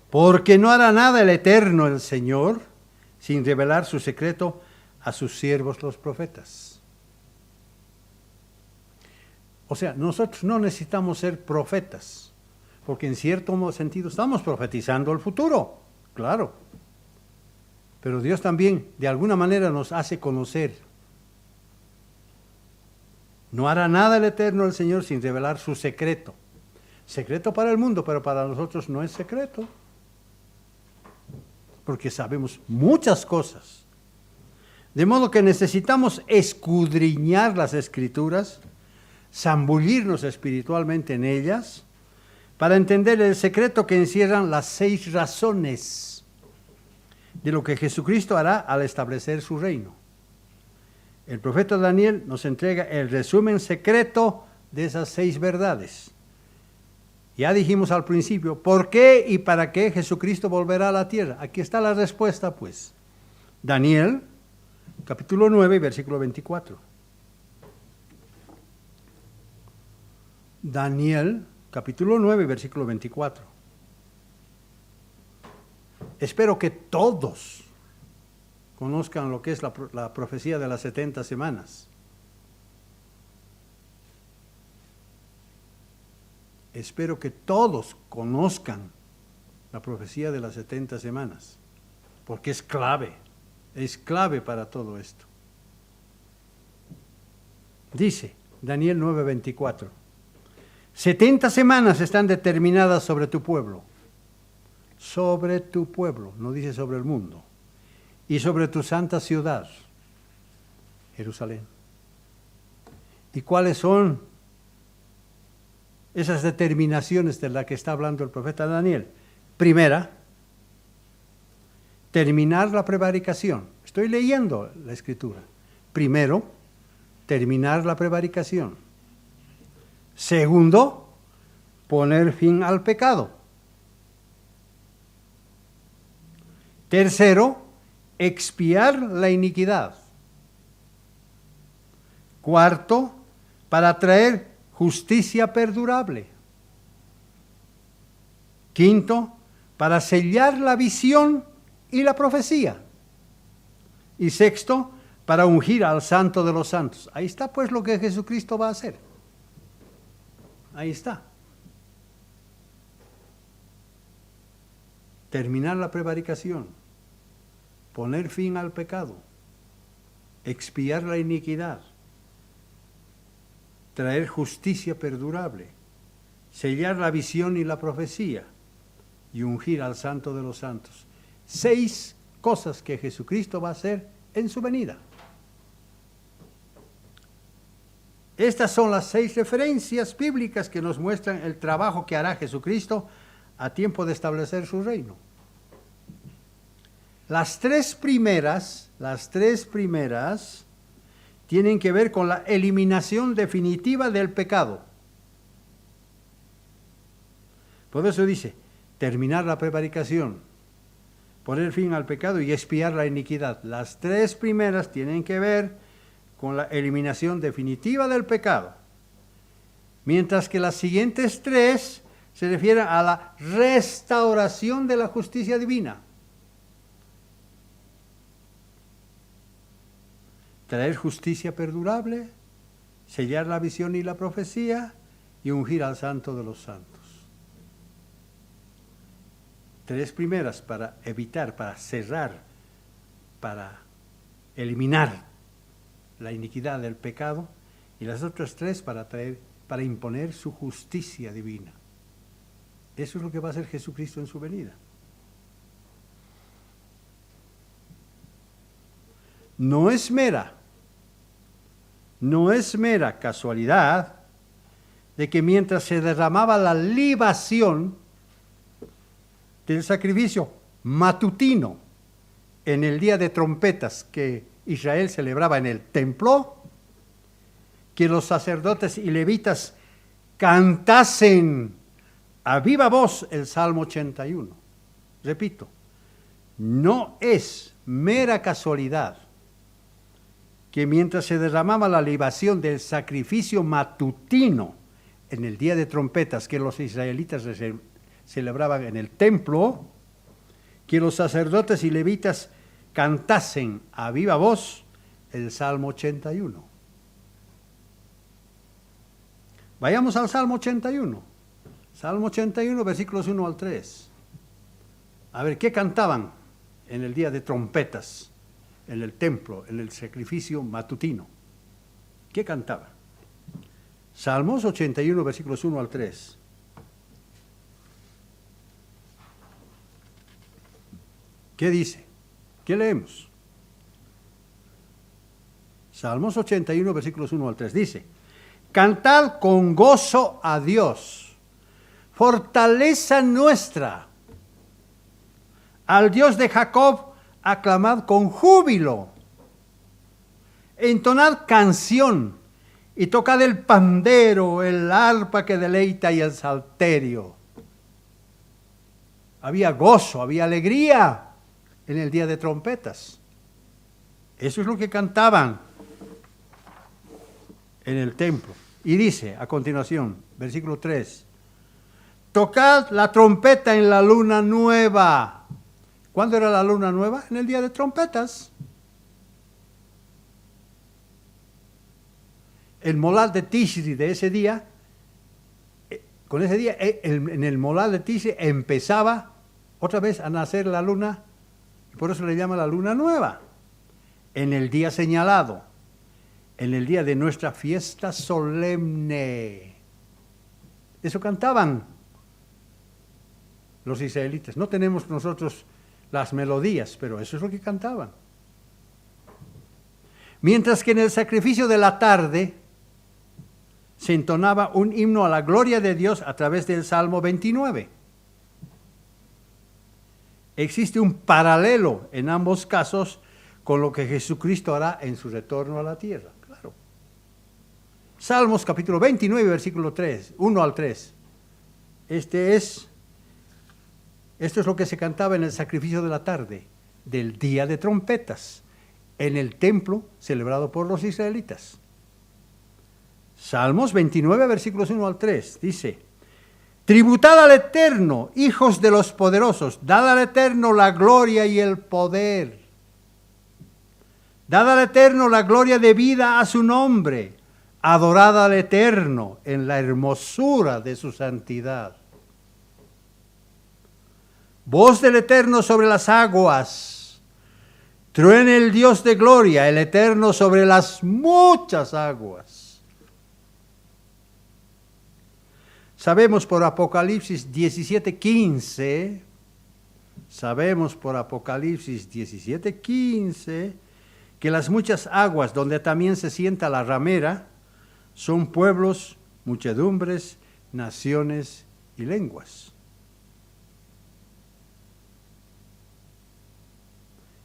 porque no hará nada el Eterno, el Señor, sin revelar su secreto a sus siervos los profetas. O sea, nosotros no necesitamos ser profetas, porque en cierto sentido estamos profetizando el futuro, claro. Pero Dios también de alguna manera nos hace conocer. No hará nada el Eterno, el Señor, sin revelar su secreto. Secreto para el mundo, pero para nosotros no es secreto, porque sabemos muchas cosas. De modo que necesitamos escudriñar las Escrituras, zambullirnos espiritualmente en ellas, para entender el secreto que encierran las 6 razones de lo que Jesucristo hará al establecer su reino. El profeta Daniel nos entrega el resumen secreto de esas 6 verdades. Ya dijimos al principio, ¿por qué y para qué Jesucristo volverá a la tierra? Aquí está la respuesta, pues. Daniel, capítulo 9, versículo 24. Daniel, capítulo 9, versículo 24. Espero que todos conozcan lo que es la profecía de las 70 semanas. Espero que todos conozcan la profecía de las 70 semanas, porque es clave para todo esto. Dice Daniel 9:24, 70 semanas están determinadas sobre tu pueblo, no dice sobre el mundo, y sobre tu santa ciudad, Jerusalén. ¿Y cuáles son esas determinaciones de las que está hablando el profeta Daniel? Primera, terminar la prevaricación. Estoy leyendo la Escritura. Primero, terminar la prevaricación. Segundo, poner fin al pecado. Tercero, expiar la iniquidad. Cuarto, para traer justicia perdurable. Quinto, para sellar la visión y la profecía. Y sexto, para ungir al Santo de los Santos. Ahí está pues lo que Jesucristo va a hacer. Ahí está. Terminar la prevaricación, poner fin al pecado, expiar la iniquidad, traer justicia perdurable, sellar la visión y la profecía y ungir al Santo de los Santos. 6 cosas que Jesucristo va a hacer en su venida. Estas son las 6 referencias bíblicas que nos muestran el trabajo que hará Jesucristo a tiempo de establecer su reino. Las tres primeras tienen que ver con la eliminación definitiva del pecado. Por eso dice, terminar la prevaricación, poner fin al pecado y expiar la iniquidad. Las 3 primeras tienen que ver con la eliminación definitiva del pecado, mientras que las siguientes 3 se refieren a la restauración de la justicia divina. Traer justicia perdurable, sellar la visión y la profecía y ungir al Santo de los Santos. 3 primeras para evitar, para cerrar, para eliminar la iniquidad del pecado, y las otras 3 para imponer su justicia divina. Eso es lo que va a hacer Jesucristo en su venida. No es mera casualidad de que mientras se derramaba la libación del sacrificio matutino en el día de trompetas que Israel celebraba en el templo, que los sacerdotes y levitas cantasen a viva voz el Salmo 81. Repito, no es mera casualidad que mientras se derramaba la libación del sacrificio matutino en el día de trompetas que los israelitas celebraban en el templo, que los sacerdotes y levitas cantasen a viva voz el Salmo 81. Vayamos al Salmo 81. Salmo 81, versículos 1 al 3. A ver, ¿qué cantaban en el día de trompetas, en el templo, en el sacrificio matutino? ¿Qué cantaban? Salmos 81, versículos 1 al 3. ¿Qué dice? ¿Qué leemos? Salmos 81, versículos 1 al 3. Dice, cantad con gozo a Dios, fortaleza nuestra. Al Dios de Jacob, aclamad con júbilo. Entonad canción y tocad el pandero, el arpa que deleita y el salterio. Había gozo, había alegría en el día de trompetas. Eso es lo que cantaban en el templo. Y dice a continuación, versículo 3, tocad la trompeta en la luna nueva. ¿Cuándo era la luna nueva? En el día de trompetas. El molad de Tishri de ese día, con ese día, en el molad de Tishri empezaba otra vez a nacer la luna, por eso le llama la luna nueva. En el día señalado, en el día de nuestra fiesta solemne. Eso cantaban los israelitas. No tenemos nosotros las melodías, pero eso es lo que cantaban. Mientras que en el sacrificio de la tarde se entonaba un himno a la gloria de Dios a través del Salmo 29. Existe un paralelo en ambos casos con lo que Jesucristo hará en su retorno a la tierra. Claro. Salmos capítulo 29, versículo 3, 1 al 3. Esto es lo que se cantaba en el sacrificio de la tarde, del día de trompetas, en el templo celebrado por los israelitas. Salmos 29, versículos 1 al 3, dice: tributad al Eterno, hijos de los poderosos, dad al Eterno la gloria y el poder. Dad al Eterno la gloria debida a su nombre. Adorad al Eterno en la hermosura de su santidad. Voz del Eterno sobre las aguas. Truene el Dios de gloria, el Eterno sobre las muchas aguas. Sabemos por Apocalipsis 17:15, que las muchas aguas donde también se sienta la ramera son pueblos, muchedumbres, naciones y lenguas.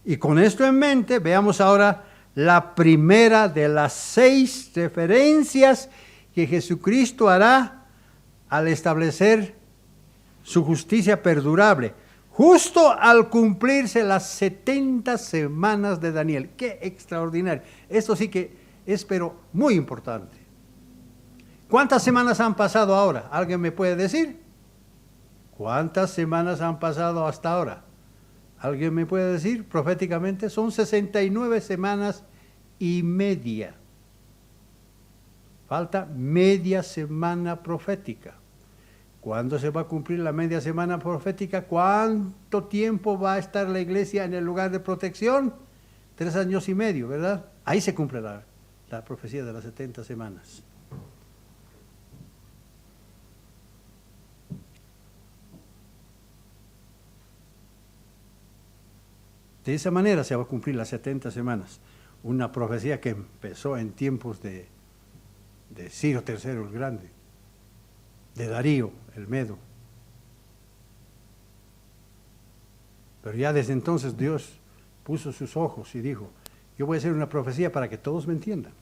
Y con esto en mente, veamos ahora la primera de las 6 referencias que Jesucristo hará al establecer su justicia perdurable, justo al cumplirse las 70 semanas de Daniel. ¡Qué extraordinario! Esto sí que es, pero muy importante. ¿Cuántas semanas han pasado ahora? ¿Alguien me puede decir? ¿Cuántas semanas han pasado hasta ahora? ¿Alguien me puede decir proféticamente? Son 69 semanas y media. Falta media semana profética. ¿Cuándo se va a cumplir la media semana profética? ¿Cuánto tiempo va a estar la iglesia en el lugar de protección? 3 años y medio, ¿verdad? Ahí se cumple la profecía de las 70 semanas. De esa manera se va a cumplir las 70 semanas. Una profecía que empezó en tiempos de Ciro III el Grande, de Darío el Medo. Pero ya desde entonces Dios puso sus ojos y dijo: yo voy a hacer una profecía para que todos me entiendan.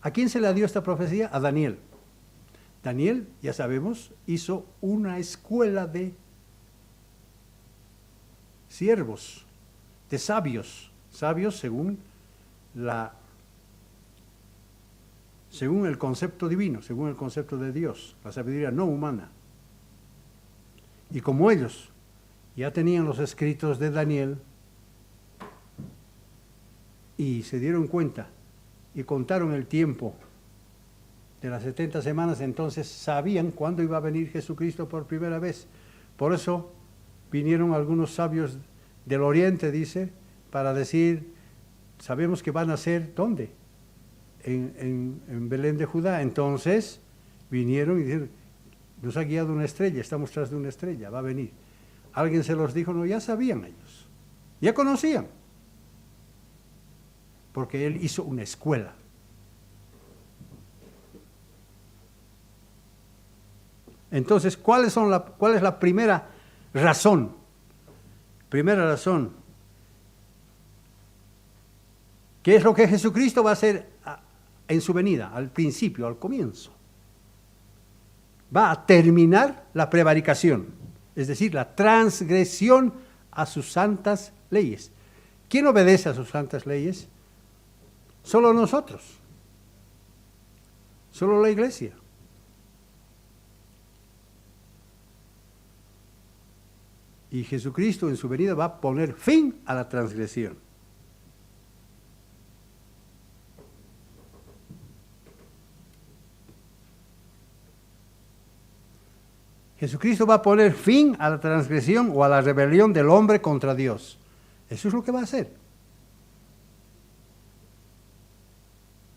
¿A quién se le dio esta profecía? A Daniel. Daniel, ya sabemos, hizo una escuela de siervos, de sabios según el concepto divino, según el concepto de Dios, la sabiduría no humana. Y como ellos ya tenían los escritos de Daniel y se dieron cuenta y contaron el tiempo de las 70 semanas, entonces sabían cuándo iba a venir Jesucristo por primera vez. Por eso vinieron algunos sabios del oriente, dice, para decir: sabemos que van a ser, ¿dónde? En Belén de Judá. Entonces vinieron y dijeron: nos ha guiado una estrella, estamos tras de una estrella, va a venir. Alguien se los dijo, no, ya sabían ellos, ya conocían, porque él hizo una escuela. Entonces, ¿cuál es la primera razón? Primera razón. ¿Qué es lo que Jesucristo va a hacer en su venida, al principio, al comienzo? Va a terminar la prevaricación, es decir, la transgresión a sus santas leyes. ¿Quién obedece a sus santas leyes? Solo nosotros, solo la iglesia. Y Jesucristo en su venida va a poner fin a la transgresión. Jesucristo va a poner fin a la transgresión o a la rebelión del hombre contra Dios. Eso es lo que va a hacer.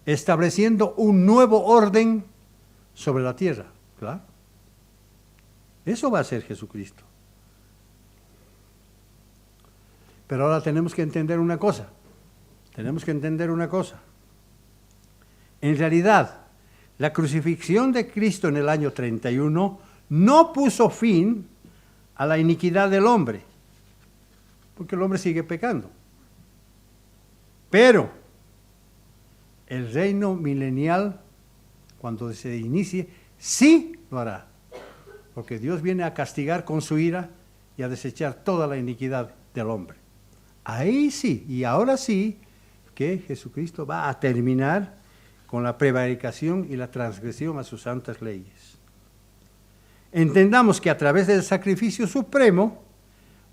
Estableciendo un nuevo orden sobre la tierra. Claro. Eso va a hacer Jesucristo. Pero ahora tenemos que entender una cosa. En realidad, la crucifixión de Cristo en el año 31 no puso fin a la iniquidad del hombre, porque el hombre sigue pecando. Pero el reino milenial, cuando se inicie, sí lo hará. Porque Dios viene a castigar con su ira y a desechar toda la iniquidad del hombre. Ahí sí, y ahora sí, que Jesucristo va a terminar con la prevaricación y la transgresión a sus santas leyes. Entendamos que a través del sacrificio supremo,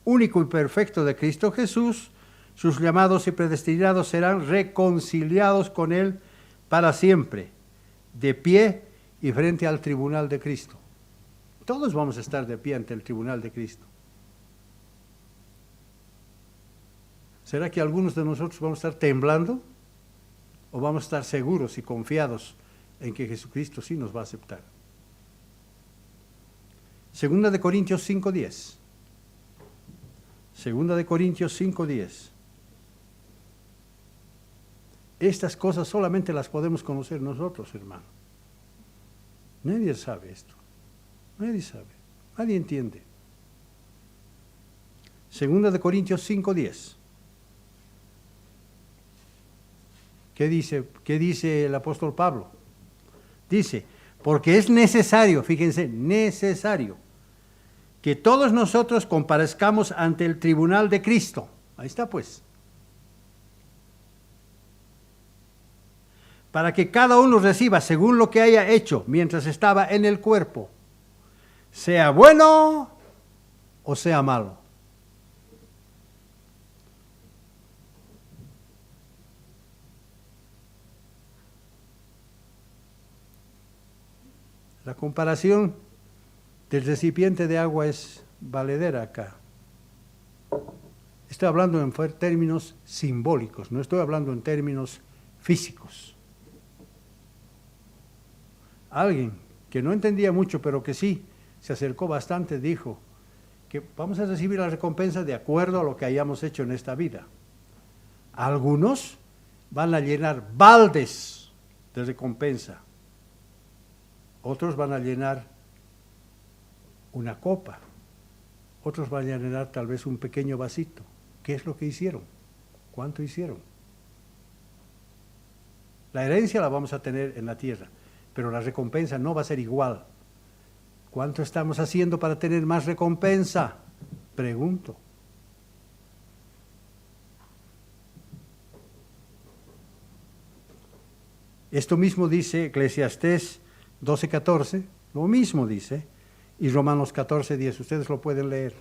único y perfecto de Cristo Jesús, sus llamados y predestinados serán reconciliados con Él para siempre, de pie y frente al tribunal de Cristo. Todos vamos a estar de pie ante el tribunal de Cristo. ¿Será que algunos de nosotros vamos a estar temblando? ¿O vamos a estar seguros y confiados en que Jesucristo sí nos va a aceptar? Segunda de Corintios 5:10. Segunda de Corintios 5:10. Estas cosas solamente las podemos conocer nosotros, hermano. Nadie sabe esto. Nadie sabe. Nadie entiende. Segunda de Corintios 5:10. ¿Qué dice el apóstol Pablo? Dice, porque es necesario, fíjense, necesario, que todos nosotros comparezcamos ante el tribunal de Cristo. Ahí está pues. Para que cada uno reciba según lo que haya hecho mientras estaba en el cuerpo, sea bueno o sea malo. La comparación del recipiente de agua es valedera acá. Estoy hablando en términos simbólicos, no estoy hablando en términos físicos. Alguien que no entendía mucho, pero que sí se acercó bastante, dijo que vamos a recibir la recompensa de acuerdo a lo que hayamos hecho en esta vida. Algunos van a llenar baldes de recompensa. Otros van a llenar una copa. Otros van a llenar tal vez un pequeño vasito. ¿Qué es lo que hicieron? ¿Cuánto hicieron? La herencia la vamos a tener en la tierra, pero la recompensa no va a ser igual. ¿Cuánto estamos haciendo para tener más recompensa? Pregunto. Esto mismo dice Eclesiastés 12:14, lo mismo dice, y Romanos 14:10, ustedes lo pueden leer.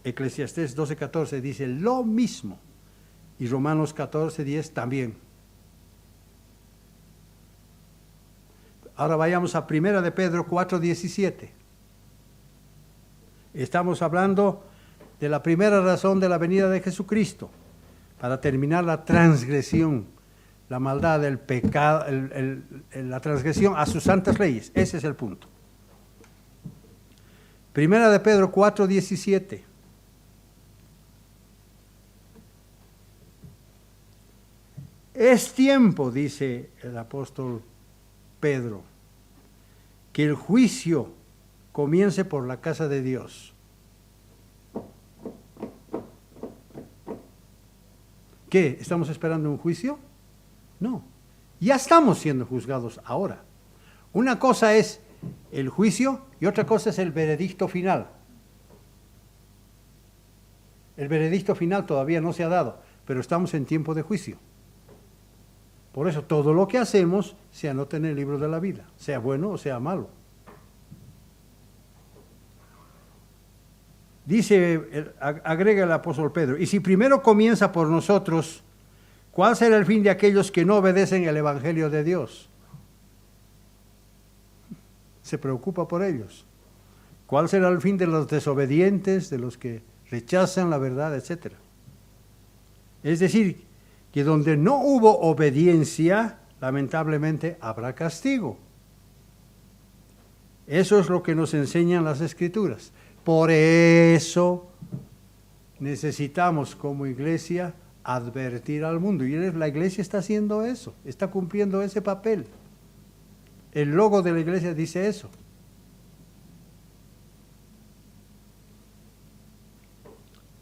Eclesiastés 12:14 dice lo mismo, y Romanos 14:10 también. Ahora vayamos a 1 de Pedro 4:17. Estamos hablando de la primera razón de la venida de Jesucristo, para terminar la transgresión, la maldad, el pecado, la transgresión a sus santas leyes. Ese es el punto. 1 de Pedro 4:17. Es tiempo, dice el apóstol Pedro, que el juicio comience por la casa de Dios. ¿Qué? ¿Estamos esperando un juicio? No, ya estamos siendo juzgados ahora. Una cosa es el juicio y otra cosa es el veredicto final. El veredicto final todavía no se ha dado, pero estamos en tiempo de juicio. Por eso todo lo que hacemos se anota en el libro de la vida, sea bueno o sea malo. Dice, agrega el apóstol Pedro, y si primero comienza por nosotros, ¿cuál será el fin de aquellos que no obedecen el evangelio de Dios? Se preocupa por ellos. ¿Cuál será el fin de los desobedientes, de los que rechazan la verdad, etcétera? Es decir, que donde no hubo obediencia, lamentablemente habrá castigo. Eso es lo que nos enseñan las Escrituras. Por eso necesitamos como iglesia advertir al mundo. Y la iglesia está haciendo eso, está cumpliendo ese papel. El logo de la iglesia dice eso.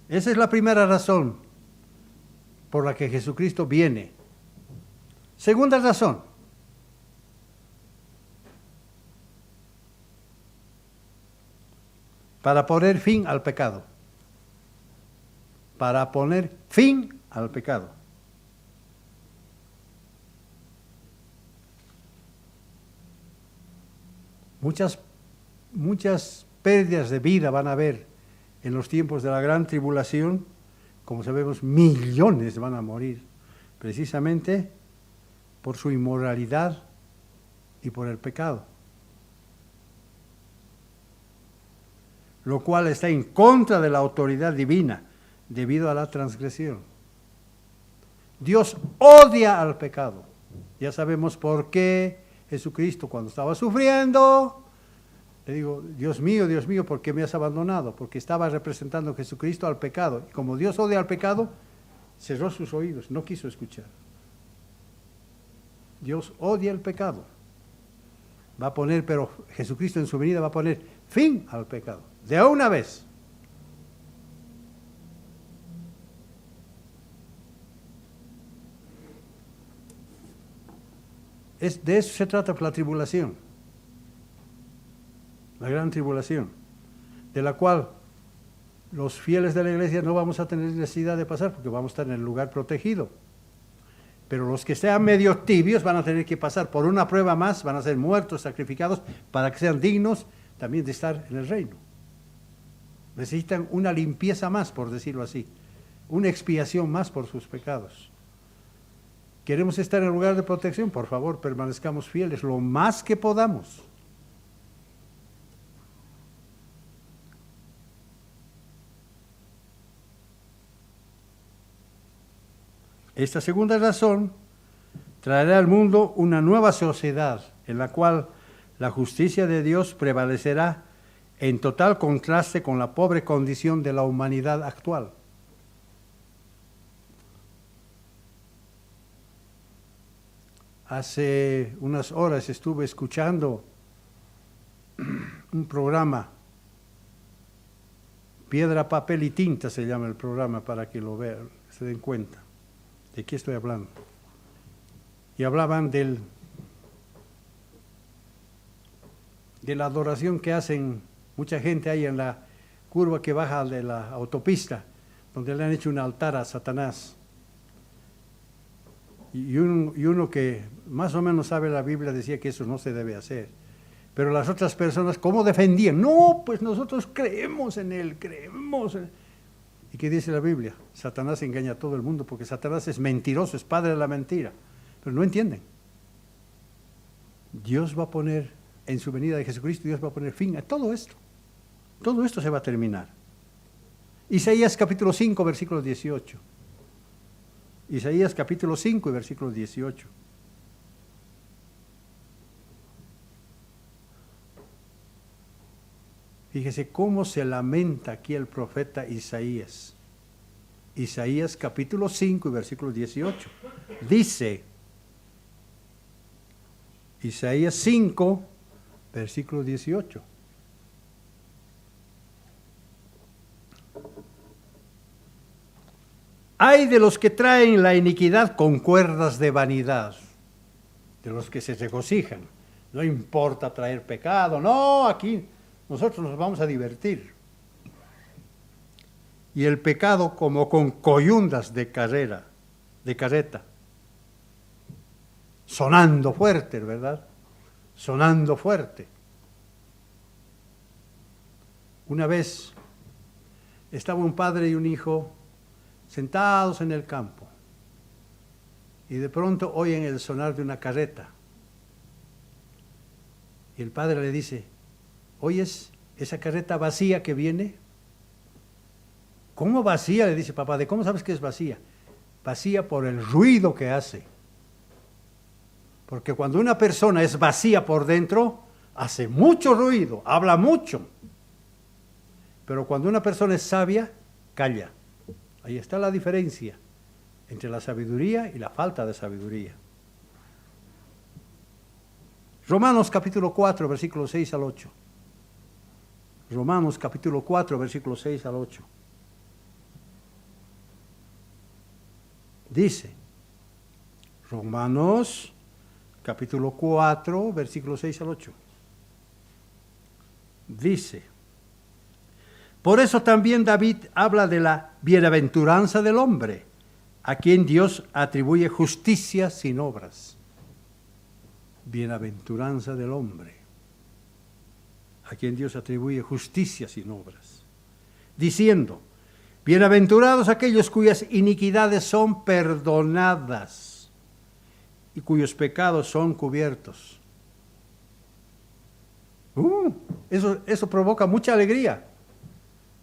Esa es la primera razón por la que Jesucristo viene. Segunda razón. para poner fin al pecado. Para poner fin al pecado. Muchas pérdidas de vida van a haber en los tiempos de la gran tribulación. Como sabemos, millones van a morir precisamente por su inmoralidad y por el pecado, lo cual está en contra de la autoridad divina debido a la transgresión. Dios odia al pecado. Ya sabemos por qué Jesucristo, cuando estaba sufriendo, le digo, Dios mío, ¿por qué me has abandonado? Porque estaba representando a Jesucristo al pecado. Y como Dios odia al pecado, cerró sus oídos, no quiso escuchar. Dios odia el pecado. Va a poner, pero Jesucristo en su venida va a poner fin al pecado, de una vez. De eso se trata la tribulación, la gran tribulación, de la cual los fieles de la iglesia no vamos a tener necesidad de pasar porque vamos a estar en el lugar protegido. Pero los que sean medio tibios van a tener que pasar por una prueba más, van a ser muertos, sacrificados, para que sean dignos también de estar en el reino. Necesitan una limpieza más, por decirlo así, una expiación más por sus pecados. ¿Queremos estar en el lugar de protección? Por favor, permanezcamos fieles lo más que podamos. Esta segunda razón traerá al mundo una nueva sociedad en la cual la justicia de Dios prevalecerá en total contraste con la pobre condición de la humanidad actual. Hace unas horas estuve escuchando un programa, Piedra, Papel y Tinta se llama el programa, para que lo vean, se den cuenta de qué estoy hablando. Y hablaban de la adoración que hacen mucha gente ahí en la curva que baja de la autopista, donde le han hecho un altar a Satanás. Y uno que más o menos sabe la Biblia decía que eso no se debe hacer. Pero las otras personas, ¿cómo defendían? No, pues nosotros creemos en Él, creemos en Él. ¿Y qué dice la Biblia? Satanás engaña a todo el mundo porque Satanás es mentiroso, es padre de la mentira. Pero no entienden. Dios va a poner, en su venida de Jesucristo, Dios va a poner fin a todo esto. Todo esto se va a terminar. Isaías capítulo 5, versículo 18. Isaías capítulo 5 y versículo 18. Fíjese cómo se lamenta aquí el profeta Isaías. Isaías capítulo 5 y versículo 18. Dice, Isaías 5, versículo 18. Ay de los que traen la iniquidad con cuerdas de vanidad, de los que se regocijan. No importa traer pecado, no, aquí nosotros nos vamos a divertir. Y el pecado como con coyundas de carreta, sonando fuerte, ¿verdad? Sonando fuerte. Una vez estaba un padre y un hijo sentados en el campo, y de pronto oyen el sonar de una carreta. Y el padre le dice, ¿oyes esa carreta vacía que viene? ¿Cómo vacía? Le dice papá, ¿de cómo sabes que es vacía? Vacía por el ruido que hace. Porque cuando una persona es vacía por dentro, hace mucho ruido, habla mucho. Pero cuando una persona es sabia, calla. Ahí está la diferencia entre la sabiduría y la falta de sabiduría. Romanos capítulo 4, versículos 6 al 8. Romanos capítulo 4, versículos 6 al 8. Dice, Romanos capítulo 4, versículos 6 al 8. Dice, Por eso también David habla de la bienaventuranza del hombre, a quien Dios atribuye justicia sin obras. Bienaventuranza del hombre, a quien Dios atribuye justicia sin obras, diciendo: bienaventurados aquellos cuyas iniquidades son perdonadas y cuyos pecados son cubiertos. Eso provoca mucha alegría,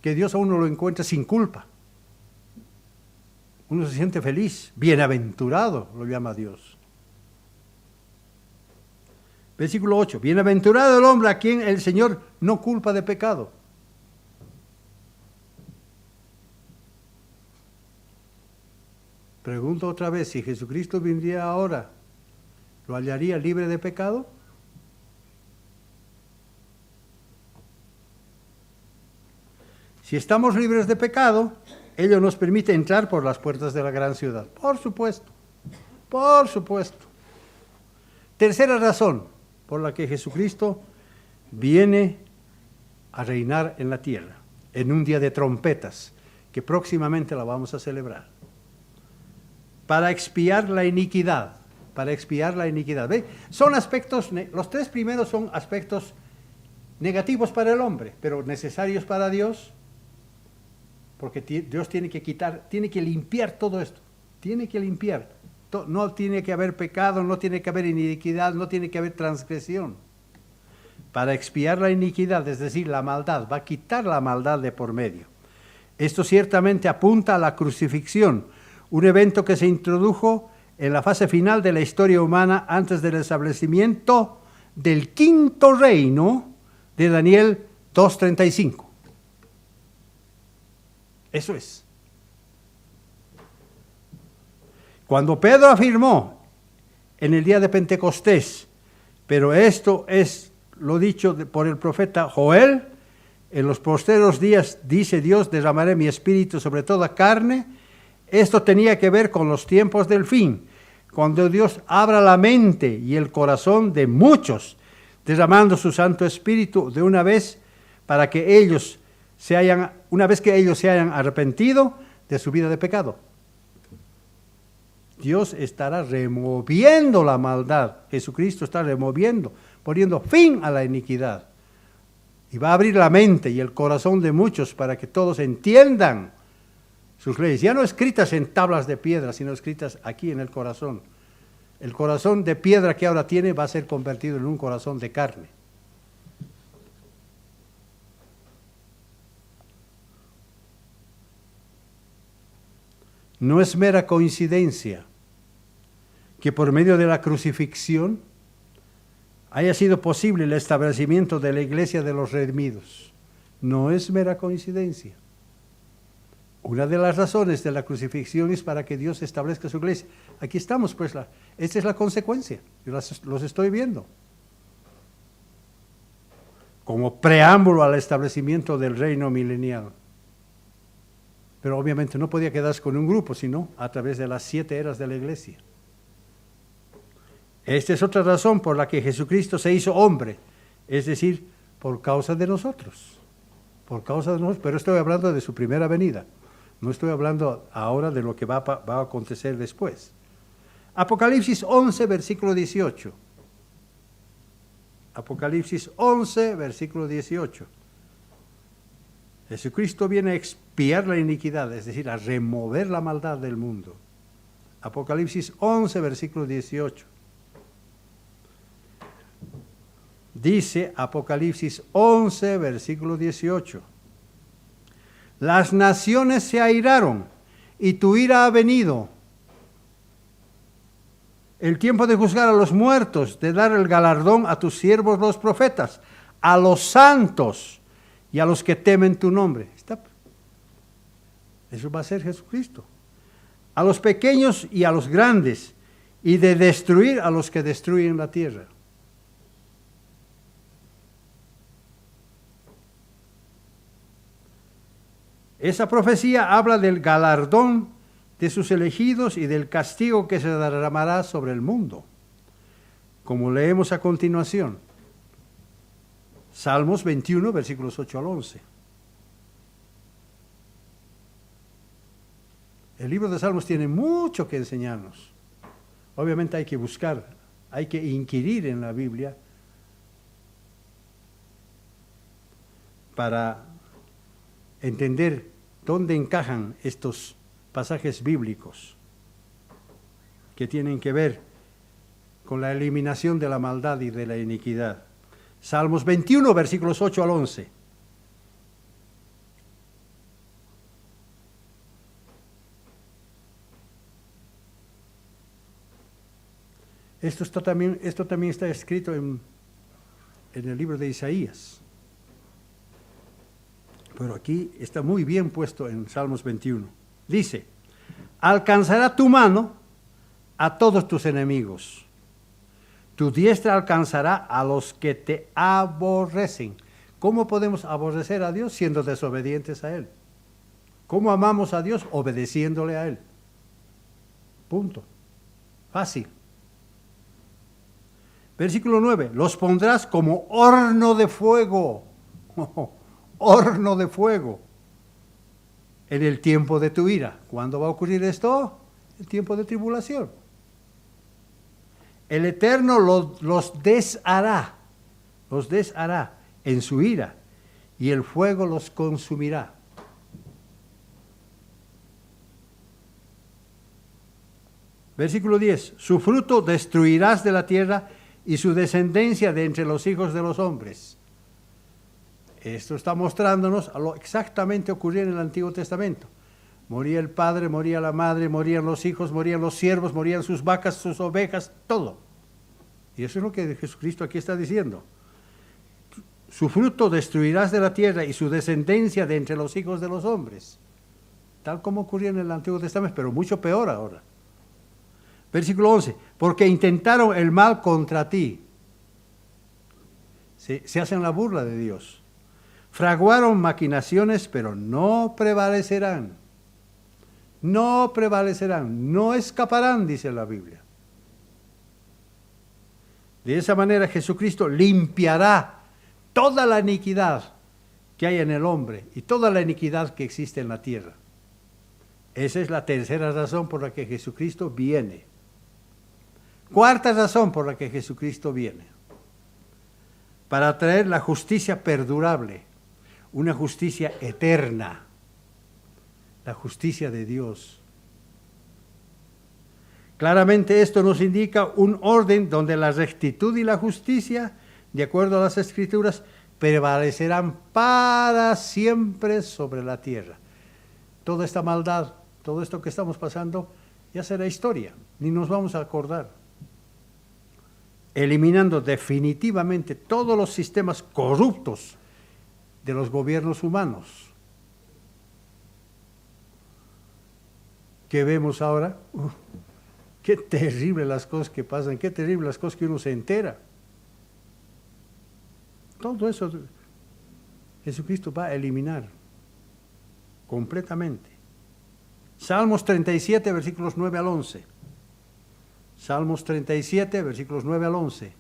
que Dios a uno lo encuentre sin culpa. Uno se siente feliz, bienaventurado, lo llama Dios. Versículo 8, bienaventurado el hombre a quien el Señor no culpa de pecado. Pregunto otra vez, si Jesucristo viniera ahora, ¿lo hallaría libre de pecado? Si estamos libres de pecado, ello nos permite entrar por las puertas de la gran ciudad. Por supuesto, por supuesto. Tercera razón por la que Jesucristo viene a reinar en la tierra, en un día de trompetas, que próximamente la vamos a celebrar. Para expiar la iniquidad, para expiar la iniquidad. ¿Ve? Son aspectos, los tres primeros son aspectos negativos para el hombre, pero necesarios para Dios, porque Dios tiene que quitar, tiene que limpiar todo esto, tiene que limpiar. No tiene que haber pecado, no tiene que haber iniquidad, no tiene que haber transgresión. Para expiar la iniquidad, es decir, la maldad, va a quitar la maldad de por medio. Esto ciertamente apunta a la crucifixión, un evento que se introdujo en la fase final de la historia humana antes del establecimiento del quinto reino de Daniel 2:35. Eso es. Cuando Pedro afirmó en el día de Pentecostés, pero esto es lo dicho por el profeta Joel, en los postreros días, dice Dios, derramaré mi espíritu sobre toda carne. Esto tenía que ver con los tiempos del fin, cuando Dios abra la mente y el corazón de muchos, derramando su Santo Espíritu de una vez, para que ellos una vez que ellos se hayan arrepentido de su vida de pecado. Dios estará removiendo la maldad. Jesucristo está removiendo, poniendo fin a la iniquidad. Y va a abrir la mente y el corazón de muchos para que todos entiendan sus leyes. Ya no escritas en tablas de piedra, sino escritas aquí en el corazón. El corazón de piedra que ahora tiene va a ser convertido en un corazón de carne. No es mera coincidencia que por medio de la crucifixión haya sido posible el establecimiento de la iglesia de los redimidos. No es mera coincidencia. Una de las razones de la crucifixión es para que Dios establezca su iglesia. Aquí estamos, pues, esta es la consecuencia. Yo los estoy viendo. Como preámbulo al establecimiento del reino milenial. Pero obviamente no podía quedarse con un grupo, sino a través de las 7 eras de la iglesia. Esta es otra razón por la que Jesucristo se hizo hombre, es decir, por causa de nosotros. Por causa de nosotros, pero estoy hablando de su primera venida. No estoy hablando ahora de lo que va a acontecer después. Apocalipsis 11, versículo 18. Apocalipsis 11, versículo 18. Jesucristo viene a expiar la iniquidad, es decir, a remover la maldad del mundo. Apocalipsis 11, versículo 18. Dice Apocalipsis 11, versículo 18. Las naciones se airaron y tu ira ha venido. El tiempo de juzgar a los muertos, de dar el galardón a tus siervos los profetas, a los santos y a los que temen tu nombre. Eso va a ser Jesucristo. A los pequeños y a los grandes, y de destruir a los que destruyen la tierra. Esa profecía habla del galardón de sus elegidos y del castigo que se derramará sobre el mundo, como leemos a continuación. Salmos 21, versículos 8 al 11. El libro de Salmos tiene mucho que enseñarnos. Obviamente hay que buscar, hay que inquirir en la Biblia para entender dónde encajan estos pasajes bíblicos que tienen que ver con la eliminación de la maldad y de la iniquidad. Salmos 21, versículos 8 al 11. Esto también está escrito en el libro de Isaías. Pero aquí está muy bien puesto en Salmos 21. Dice, alcanzará tu mano a todos tus enemigos. Tu diestra alcanzará a los que te aborrecen. ¿Cómo podemos aborrecer a Dios siendo desobedientes a Él? ¿Cómo amamos a Dios? Obedeciéndole a Él. Punto. Fácil. Versículo 9. Los pondrás como horno de fuego. Horno de fuego. En el tiempo de tu ira. ¿Cuándo va a ocurrir esto? El tiempo de tribulación. El Eterno los deshará en su ira, y el fuego los consumirá. Versículo 10, su fruto destruirás de la tierra y su descendencia de entre los hijos de los hombres. Esto está mostrándonos a lo exactamente ocurrió en el Antiguo Testamento. Moría el padre, moría la madre, morían los hijos, morían los siervos, morían sus vacas, sus ovejas, todo. Y eso es lo que Jesucristo aquí está diciendo. Su fruto destruirás de la tierra y su descendencia de entre los hijos de los hombres. Tal como ocurrió en el Antiguo Testamento, pero mucho peor ahora. Versículo 11, porque intentaron el mal contra ti. Se hacen la burla de Dios. Fraguaron maquinaciones, pero no prevalecerán. No prevalecerán, no escaparán, dice la Biblia. De esa manera Jesucristo limpiará toda la iniquidad que hay en el hombre y toda la iniquidad que existe en la tierra. Esa es la tercera razón por la que Jesucristo viene. Cuarta razón por la que Jesucristo viene. Para traer la justicia perdurable, una justicia eterna. La justicia de Dios. Claramente esto nos indica un orden donde la rectitud y la justicia, de acuerdo a las Escrituras, prevalecerán para siempre sobre la tierra. Toda esta maldad, todo esto que estamos pasando, ya será historia, ni nos vamos a acordar. Eliminando definitivamente todos los sistemas corruptos de los gobiernos humanos. ¿Qué vemos ahora? Qué terrible las cosas que pasan, qué terrible las cosas que uno se entera. Todo eso Jesucristo va a eliminar completamente. Salmos 37, versículos 9 al 11. Salmos 37, versículos 9 al 11.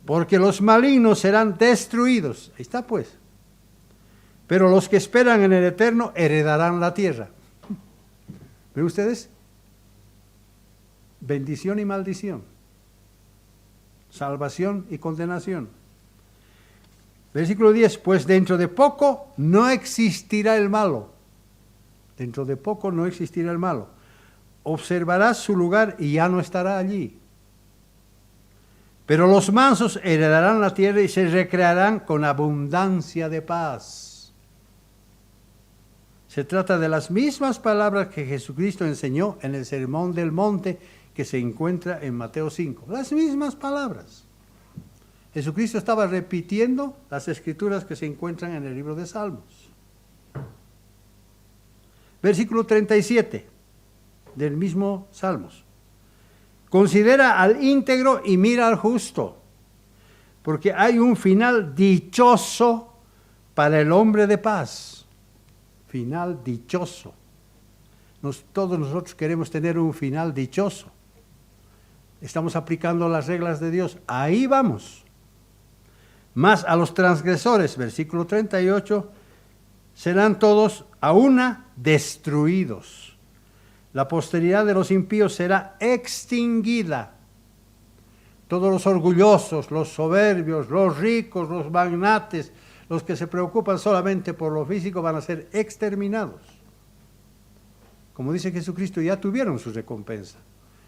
Porque los malignos serán destruidos. Ahí está pues. Pero los que esperan en el Eterno heredarán la tierra. ¿Ven ustedes? Bendición y maldición. Salvación y condenación. Versículo 10. Pues dentro de poco no existirá el malo. Dentro de poco no existirá el malo. Observarás su lugar y ya no estará allí. Pero los mansos heredarán la tierra y se recrearán con abundancia de paz. Se trata de las mismas palabras que Jesucristo enseñó en el Sermón del Monte que se encuentra en Mateo 5. Las mismas palabras. Jesucristo estaba repitiendo las escrituras que se encuentran en el libro de Salmos. Versículo 37 del mismo Salmos. Considera al íntegro y mira al justo, porque hay un final dichoso para el hombre de paz. Final dichoso. Todos nosotros queremos tener un final dichoso. Estamos aplicando las reglas de Dios. Ahí vamos. Mas a los transgresores, versículo 38, serán todos a una destruidos. La posteridad de los impíos será extinguida. Todos los orgullosos, los soberbios, los ricos, los magnates, los que se preocupan solamente por lo físico van a ser exterminados. Como dice Jesucristo, ya tuvieron su recompensa,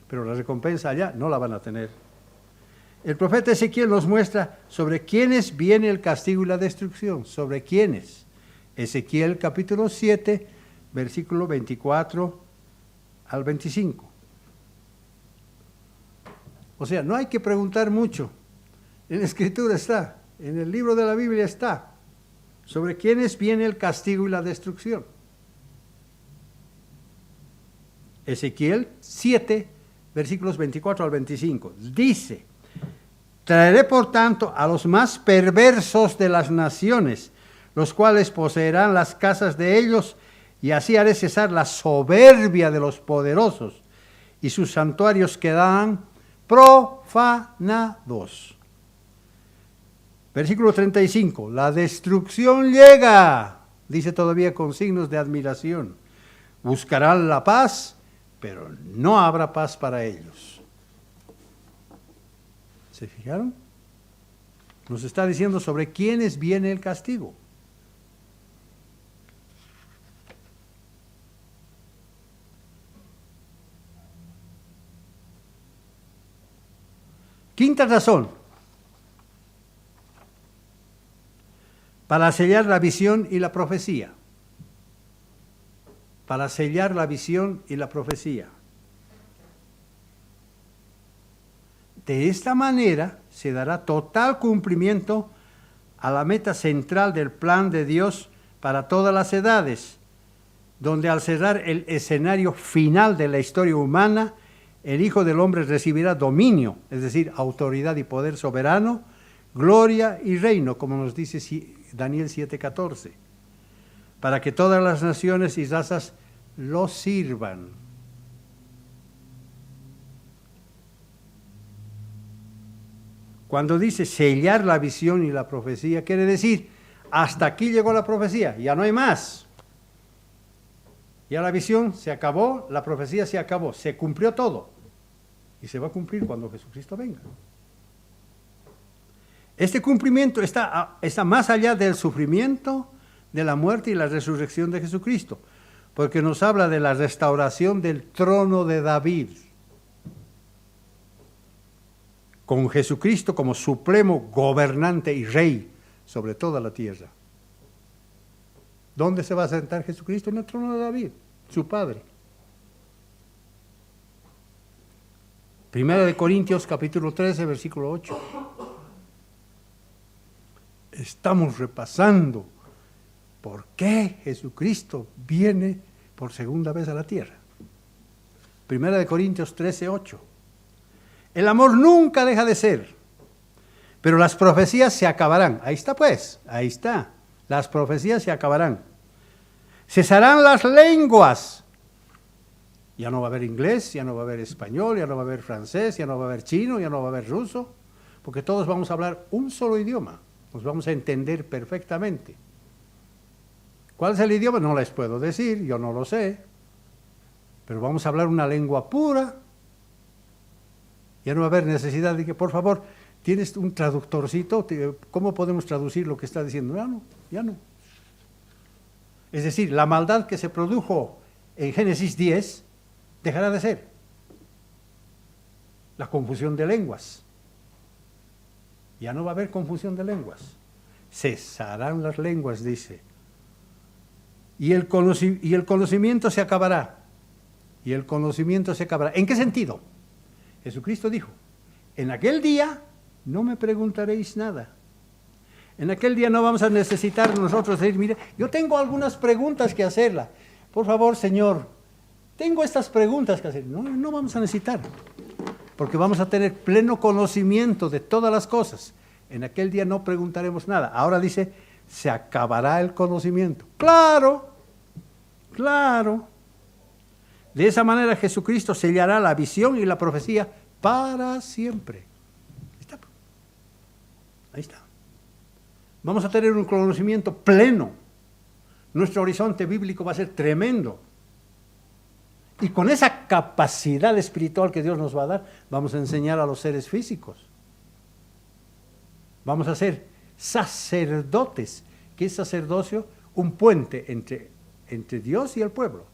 pero la recompensa allá no la van a tener. El profeta Ezequiel nos muestra sobre quiénes viene el castigo y la destrucción, sobre quiénes. Ezequiel capítulo 7, versículo 24 al 25. O sea, no hay que preguntar mucho. En la Escritura está, en el libro de la Biblia está, sobre quiénes viene el castigo y la destrucción. Ezequiel 7, versículos 24 al 25. Dice: traeré por tanto a los más perversos de las naciones, los cuales poseerán las casas de ellos, y así haré cesar la soberbia de los poderosos, y sus santuarios quedarán profanados. Versículo 35, la destrucción llega, dice todavía con signos de admiración. Buscarán la paz, pero no habrá paz para ellos. ¿Se fijaron? Nos está diciendo sobre quiénes viene el castigo. Quinta razón, para sellar la visión y la profecía. Para sellar la visión y la profecía. De esta manera se dará total cumplimiento a la meta central del plan de Dios para todas las edades, donde al cerrar el escenario final de la historia humana, el Hijo del Hombre recibirá dominio, es decir, autoridad y poder soberano, gloria y reino, como nos dice Daniel 7:14, para que todas las naciones y razas lo sirvan. Cuando dice sellar la visión y la profecía, quiere decir, hasta aquí llegó la profecía, ya no hay más. Ya la visión se acabó, la profecía se acabó, se cumplió todo. Y se va a cumplir cuando Jesucristo venga. Este cumplimiento está más allá del sufrimiento, de la muerte y la resurrección de Jesucristo, porque nos habla de la restauración del trono de David, con Jesucristo como supremo gobernante y rey sobre toda la tierra. ¿Dónde se va a sentar Jesucristo? En el trono de David, su padre. Primera de Corintios capítulo 13, versículo 8. Estamos repasando por qué Jesucristo viene por segunda vez a la tierra. Primera de Corintios 13, 8. El amor nunca deja de ser, pero las profecías se acabarán. Ahí está pues, ahí está. Las profecías se acabarán. Cesarán las lenguas. Ya no va a haber inglés, ya no va a haber español, ya no va a haber francés, ya no va a haber chino, ya no va a haber ruso, porque todos vamos a hablar un solo idioma, nos vamos a entender perfectamente. ¿Cuál es el idioma? No les puedo decir, yo no lo sé, pero vamos a hablar una lengua pura. Ya no va a haber necesidad de que, por favor, ¿tienes un traductorcito? ¿Cómo podemos traducir lo que está diciendo? Ya no. Es decir, la maldad que se produjo en Génesis 10 dejará de ser. La confusión de lenguas. Ya no va a haber confusión de lenguas. Cesarán las lenguas, dice. Y el conocimiento se acabará. Y el conocimiento se acabará. ¿En qué sentido? Jesucristo dijo, en aquel día no me preguntaréis nada. En aquel día no vamos a necesitar nosotros decir, mire, yo tengo algunas preguntas que hacerla. Por favor, Señor, tengo estas preguntas que hacer. No vamos a necesitar, porque vamos a tener pleno conocimiento de todas las cosas. En aquel día no preguntaremos nada. Ahora dice, se acabará el conocimiento. Claro. De esa manera Jesucristo sellará la visión y la profecía para siempre. Ahí está. Vamos a tener un conocimiento pleno nuestro horizonte bíblico va a ser tremendo. Y con esa capacidad espiritual que Dios nos va a dar, vamos a enseñar a los seres físicos. Vamos a ser sacerdotes. ¿Qué es sacerdocio? Un puente entre Dios y el pueblo.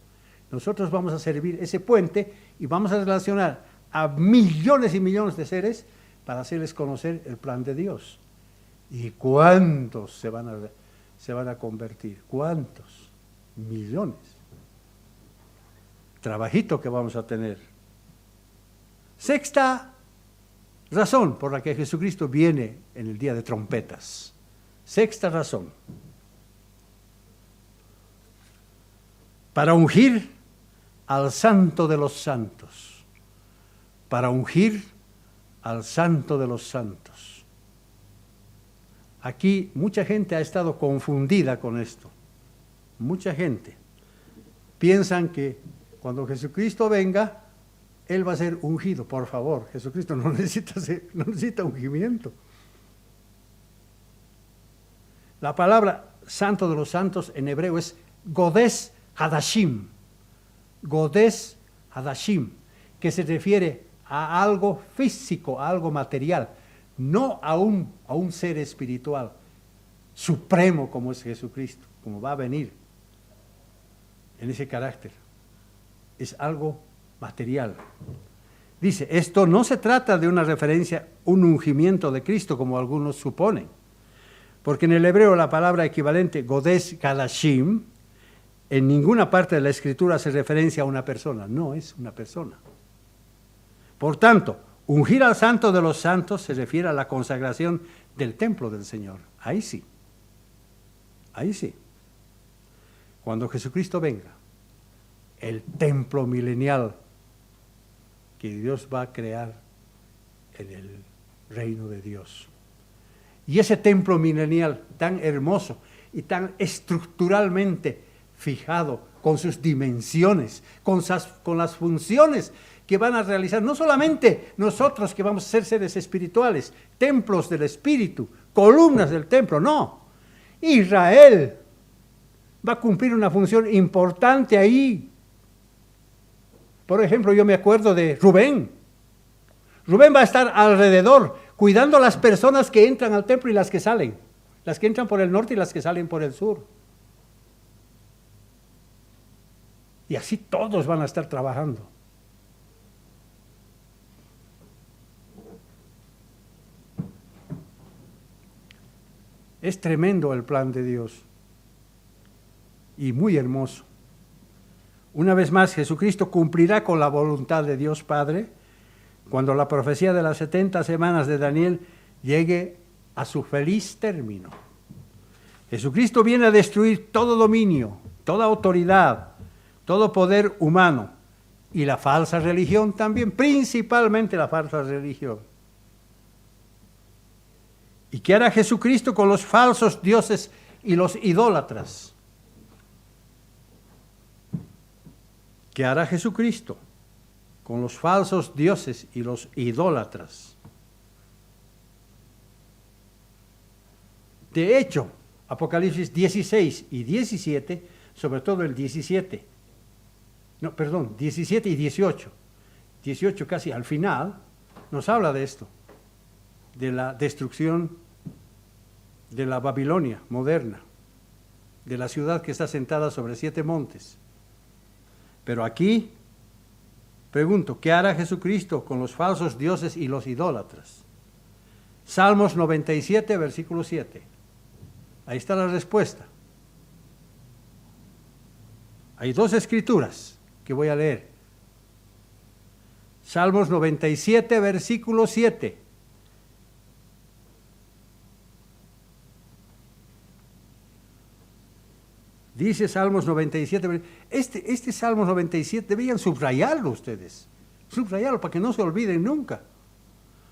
Nosotros vamos a servir ese puente y vamos a relacionar a millones y millones de seres para hacerles conocer el plan de Dios. ¿Y cuántos se van a convertir? ¿Cuántos? Millones. Trabajito que vamos a tener. Sexta razón por la que Jesucristo viene en el día de trompetas. Sexta razón. Para ungir al Santo de los Santos. Para ungir al Santo de los Santos. Aquí mucha gente ha estado confundida con esto. Mucha gente. Piensan que cuando Jesucristo venga, Él va a ser ungido. Por favor, Jesucristo no necesita ungimiento. La palabra Santo de los Santos en hebreo es Godes Hadashim. Godes Hadashim, que se refiere a algo físico, a algo material, no a un ser espiritual supremo como es Jesucristo, como va a venir en ese carácter. Es algo material. Dice, esto no se trata de una referencia, un ungimiento de Cristo, como algunos suponen, porque en el hebreo la palabra equivalente, Godes Kadashim, en ninguna parte de la Escritura hace referencia a una persona, no es una persona. Por tanto, ungir al Santo de los Santos se refiere a la consagración del templo del Señor. Ahí sí. Ahí sí. Cuando Jesucristo venga, el templo milenial que Dios va a crear en el reino de Dios. Y ese templo milenial tan hermoso y tan estructuralmente fijado, con sus dimensiones, con las funciones que van a realizar, no solamente nosotros que vamos a ser seres espirituales, templos del Espíritu, columnas del templo, no. Israel va a cumplir una función importante ahí. Por ejemplo, yo me acuerdo de Rubén. Rubén va a estar alrededor, cuidando a las personas que entran al templo y las que salen. Las que entran por el norte y las que salen por el sur. Y así todos van a estar trabajando. Es tremendo el plan de Dios. Y muy hermoso. Una vez más, Jesucristo cumplirá con la voluntad de Dios Padre cuando la profecía de las 70 semanas de Daniel llegue a su feliz término. Jesucristo viene a destruir todo dominio, toda autoridad, todo poder humano y la falsa religión también, principalmente la falsa religión. ¿Y qué hará Jesucristo con los falsos dioses y los idólatras? ¿Qué hará Jesucristo con los falsos dioses y los idólatras? De hecho, Apocalipsis 16 y 17, sobre todo el 17 y 18, 18 casi al final, nos habla de esto, de la destrucción de la Babilonia moderna, de la ciudad que está sentada sobre 7 montes. Pero aquí, pregunto, ¿qué hará Jesucristo con los falsos dioses y los idólatras? Salmos 97, versículo 7. Ahí está la respuesta. Hay 2 escrituras que voy a leer. Salmos 97, versículo 7. Dice Salmos 97, este Salmos 97 deberían subrayarlo ustedes, subrayarlo para que no se olviden nunca,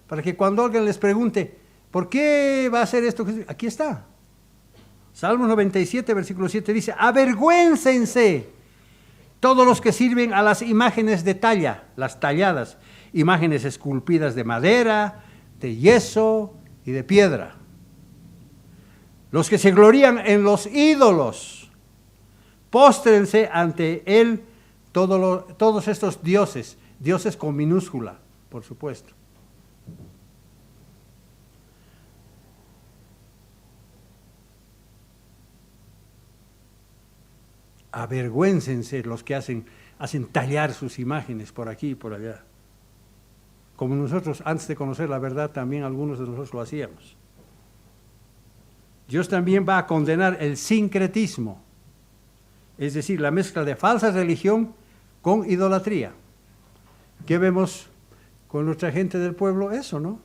para que cuando alguien les pregunte, ¿por qué va a hacer esto? Aquí está. Salmos 97, versículo 7 dice, avergüéncense todos los que sirven a las imágenes de talla, las talladas, imágenes esculpidas de madera, de yeso y de piedra. Los que se glorían en los ídolos, póstrense ante él todos estos dioses, dioses con minúscula, por supuesto. Avergüéncense los que hacen tallar sus imágenes por aquí y por allá. Como nosotros, antes de conocer la verdad, también algunos de nosotros lo hacíamos. Dios también va a condenar el sincretismo, es decir, la mezcla de falsa religión con idolatría. ¿Qué vemos con nuestra gente del pueblo? Eso, ¿no?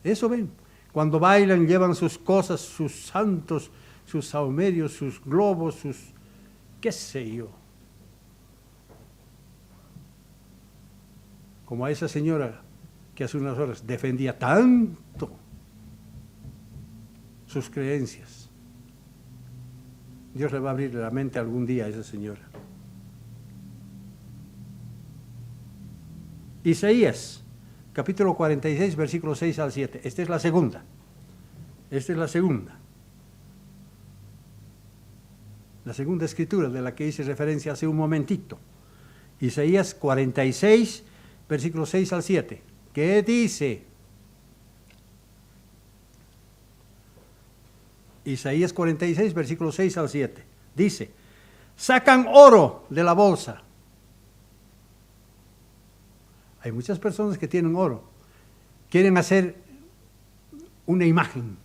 Eso ven. Cuando bailan, llevan sus cosas, sus santos, sus saumerios, sus globos, sus... qué sé yo. Como a esa señora que hace unas horas defendía tanto sus creencias. Dios le va a abrir la mente algún día a esa señora. Isaías, capítulo 46, versículos 6 al 7. Esta es la segunda. Esta es la segunda. La segunda escritura de la que hice referencia hace un momentito. Isaías 46, versículos 6 al 7. ¿Qué dice? Isaías 46, versículos 6 al 7. Dice, sacan oro de la bolsa. Hay muchas personas que tienen oro. Quieren hacer una imagen.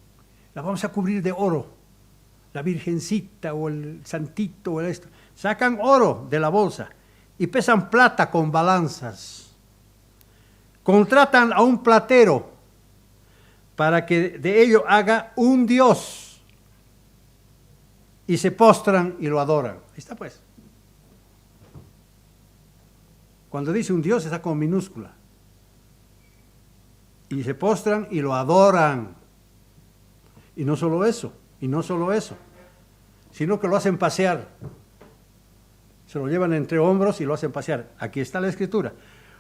La vamos a cubrir de oro. La virgencita o el santito o esto. Sacan oro de la bolsa y pesan plata con balanzas. Contratan a un platero para que de ello haga un dios y se postran y lo adoran. Ahí está pues. Cuando dice un dios está con minúscula. Y se postran y lo adoran. Y no solo eso, sino que lo hacen pasear. Se lo llevan entre hombros y lo hacen pasear. Aquí está la escritura.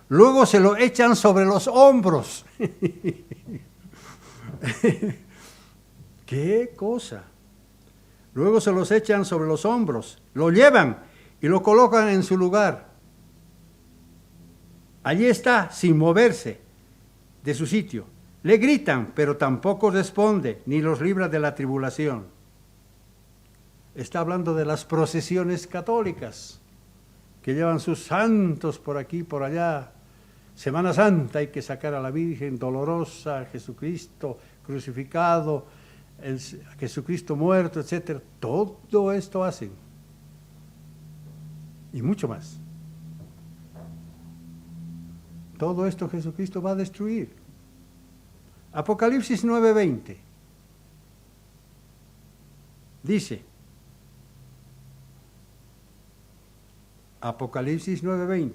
Luego se lo echan sobre los hombros. ¿Qué cosa? Luego se los echan sobre los hombros, lo llevan y lo colocan en su lugar. Allí está, sin moverse de su sitio. Le gritan, pero tampoco responde, ni los libra de la tribulación. Está hablando de las procesiones católicas, que llevan sus santos por aquí y por allá. Semana Santa hay que sacar a la Virgen dolorosa, a Jesucristo crucificado, a Jesucristo muerto, etc. Todo esto hacen. Y mucho más. Todo esto Jesucristo va a destruir. Apocalipsis 9:20 dice, Apocalipsis 9:20,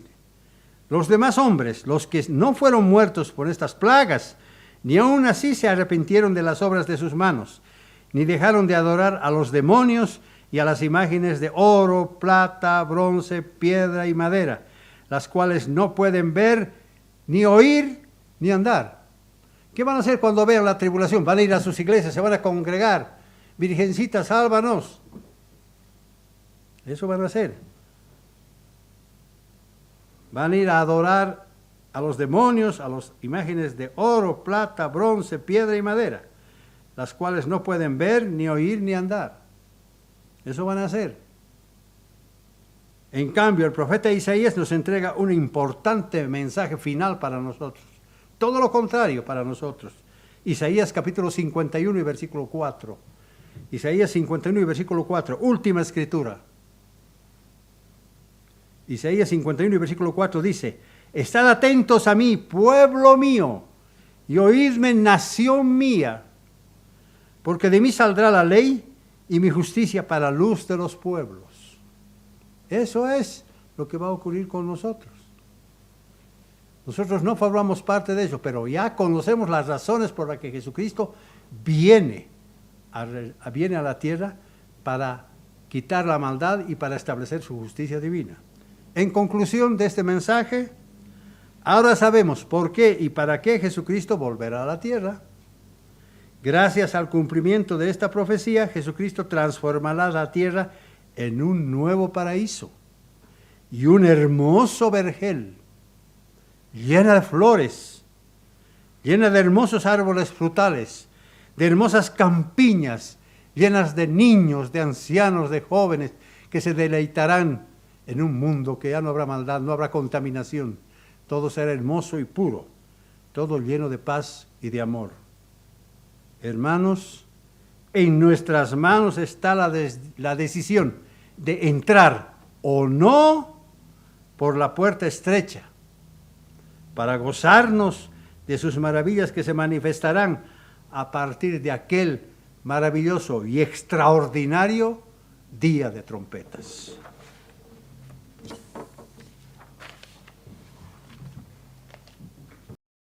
los demás hombres, los que no fueron muertos por estas plagas, ni aun así se arrepintieron de las obras de sus manos, ni dejaron de adorar a los demonios y a las imágenes de oro, plata, bronce, piedra y madera, las cuales no pueden ver, ni oír, ni andar. ¿Qué van a hacer cuando vean la tribulación? Van a ir a sus iglesias, se van a congregar. Virgencita, sálvanos. Eso van a hacer. Van a ir a adorar a los demonios, a las imágenes de oro, plata, bronce, piedra y madera, las cuales no pueden ver, ni oír, ni andar. Eso van a hacer. En cambio, el profeta Isaías nos entrega un importante mensaje final para nosotros. Todo lo contrario para nosotros. Isaías capítulo 51 y versículo 4. Isaías 51 y versículo 4, última escritura. Isaías 51 y versículo 4 dice, estad atentos a mí, pueblo mío, y oídme, nación mía, porque de mí saldrá la ley y mi justicia para luz de los pueblos. Eso es lo que va a ocurrir con nosotros. Nosotros no formamos parte de eso, pero ya conocemos las razones por las que Jesucristo viene a la tierra para quitar la maldad y para establecer su justicia divina. En conclusión de este mensaje, ahora sabemos por qué y para qué Jesucristo volverá a la tierra. Gracias al cumplimiento de esta profecía, Jesucristo transformará la tierra en un nuevo paraíso y un hermoso vergel, llena de flores, llena de hermosos árboles frutales, de hermosas campiñas, llenas de niños, de ancianos, de jóvenes, que se deleitarán en un mundo que ya no habrá maldad, no habrá contaminación. Todo será hermoso y puro, todo lleno de paz y de amor. Hermanos, en nuestras manos está la decisión de entrar o no por la puerta estrecha, para gozarnos de sus maravillas que se manifestarán a partir de aquel maravilloso y extraordinario día de trompetas.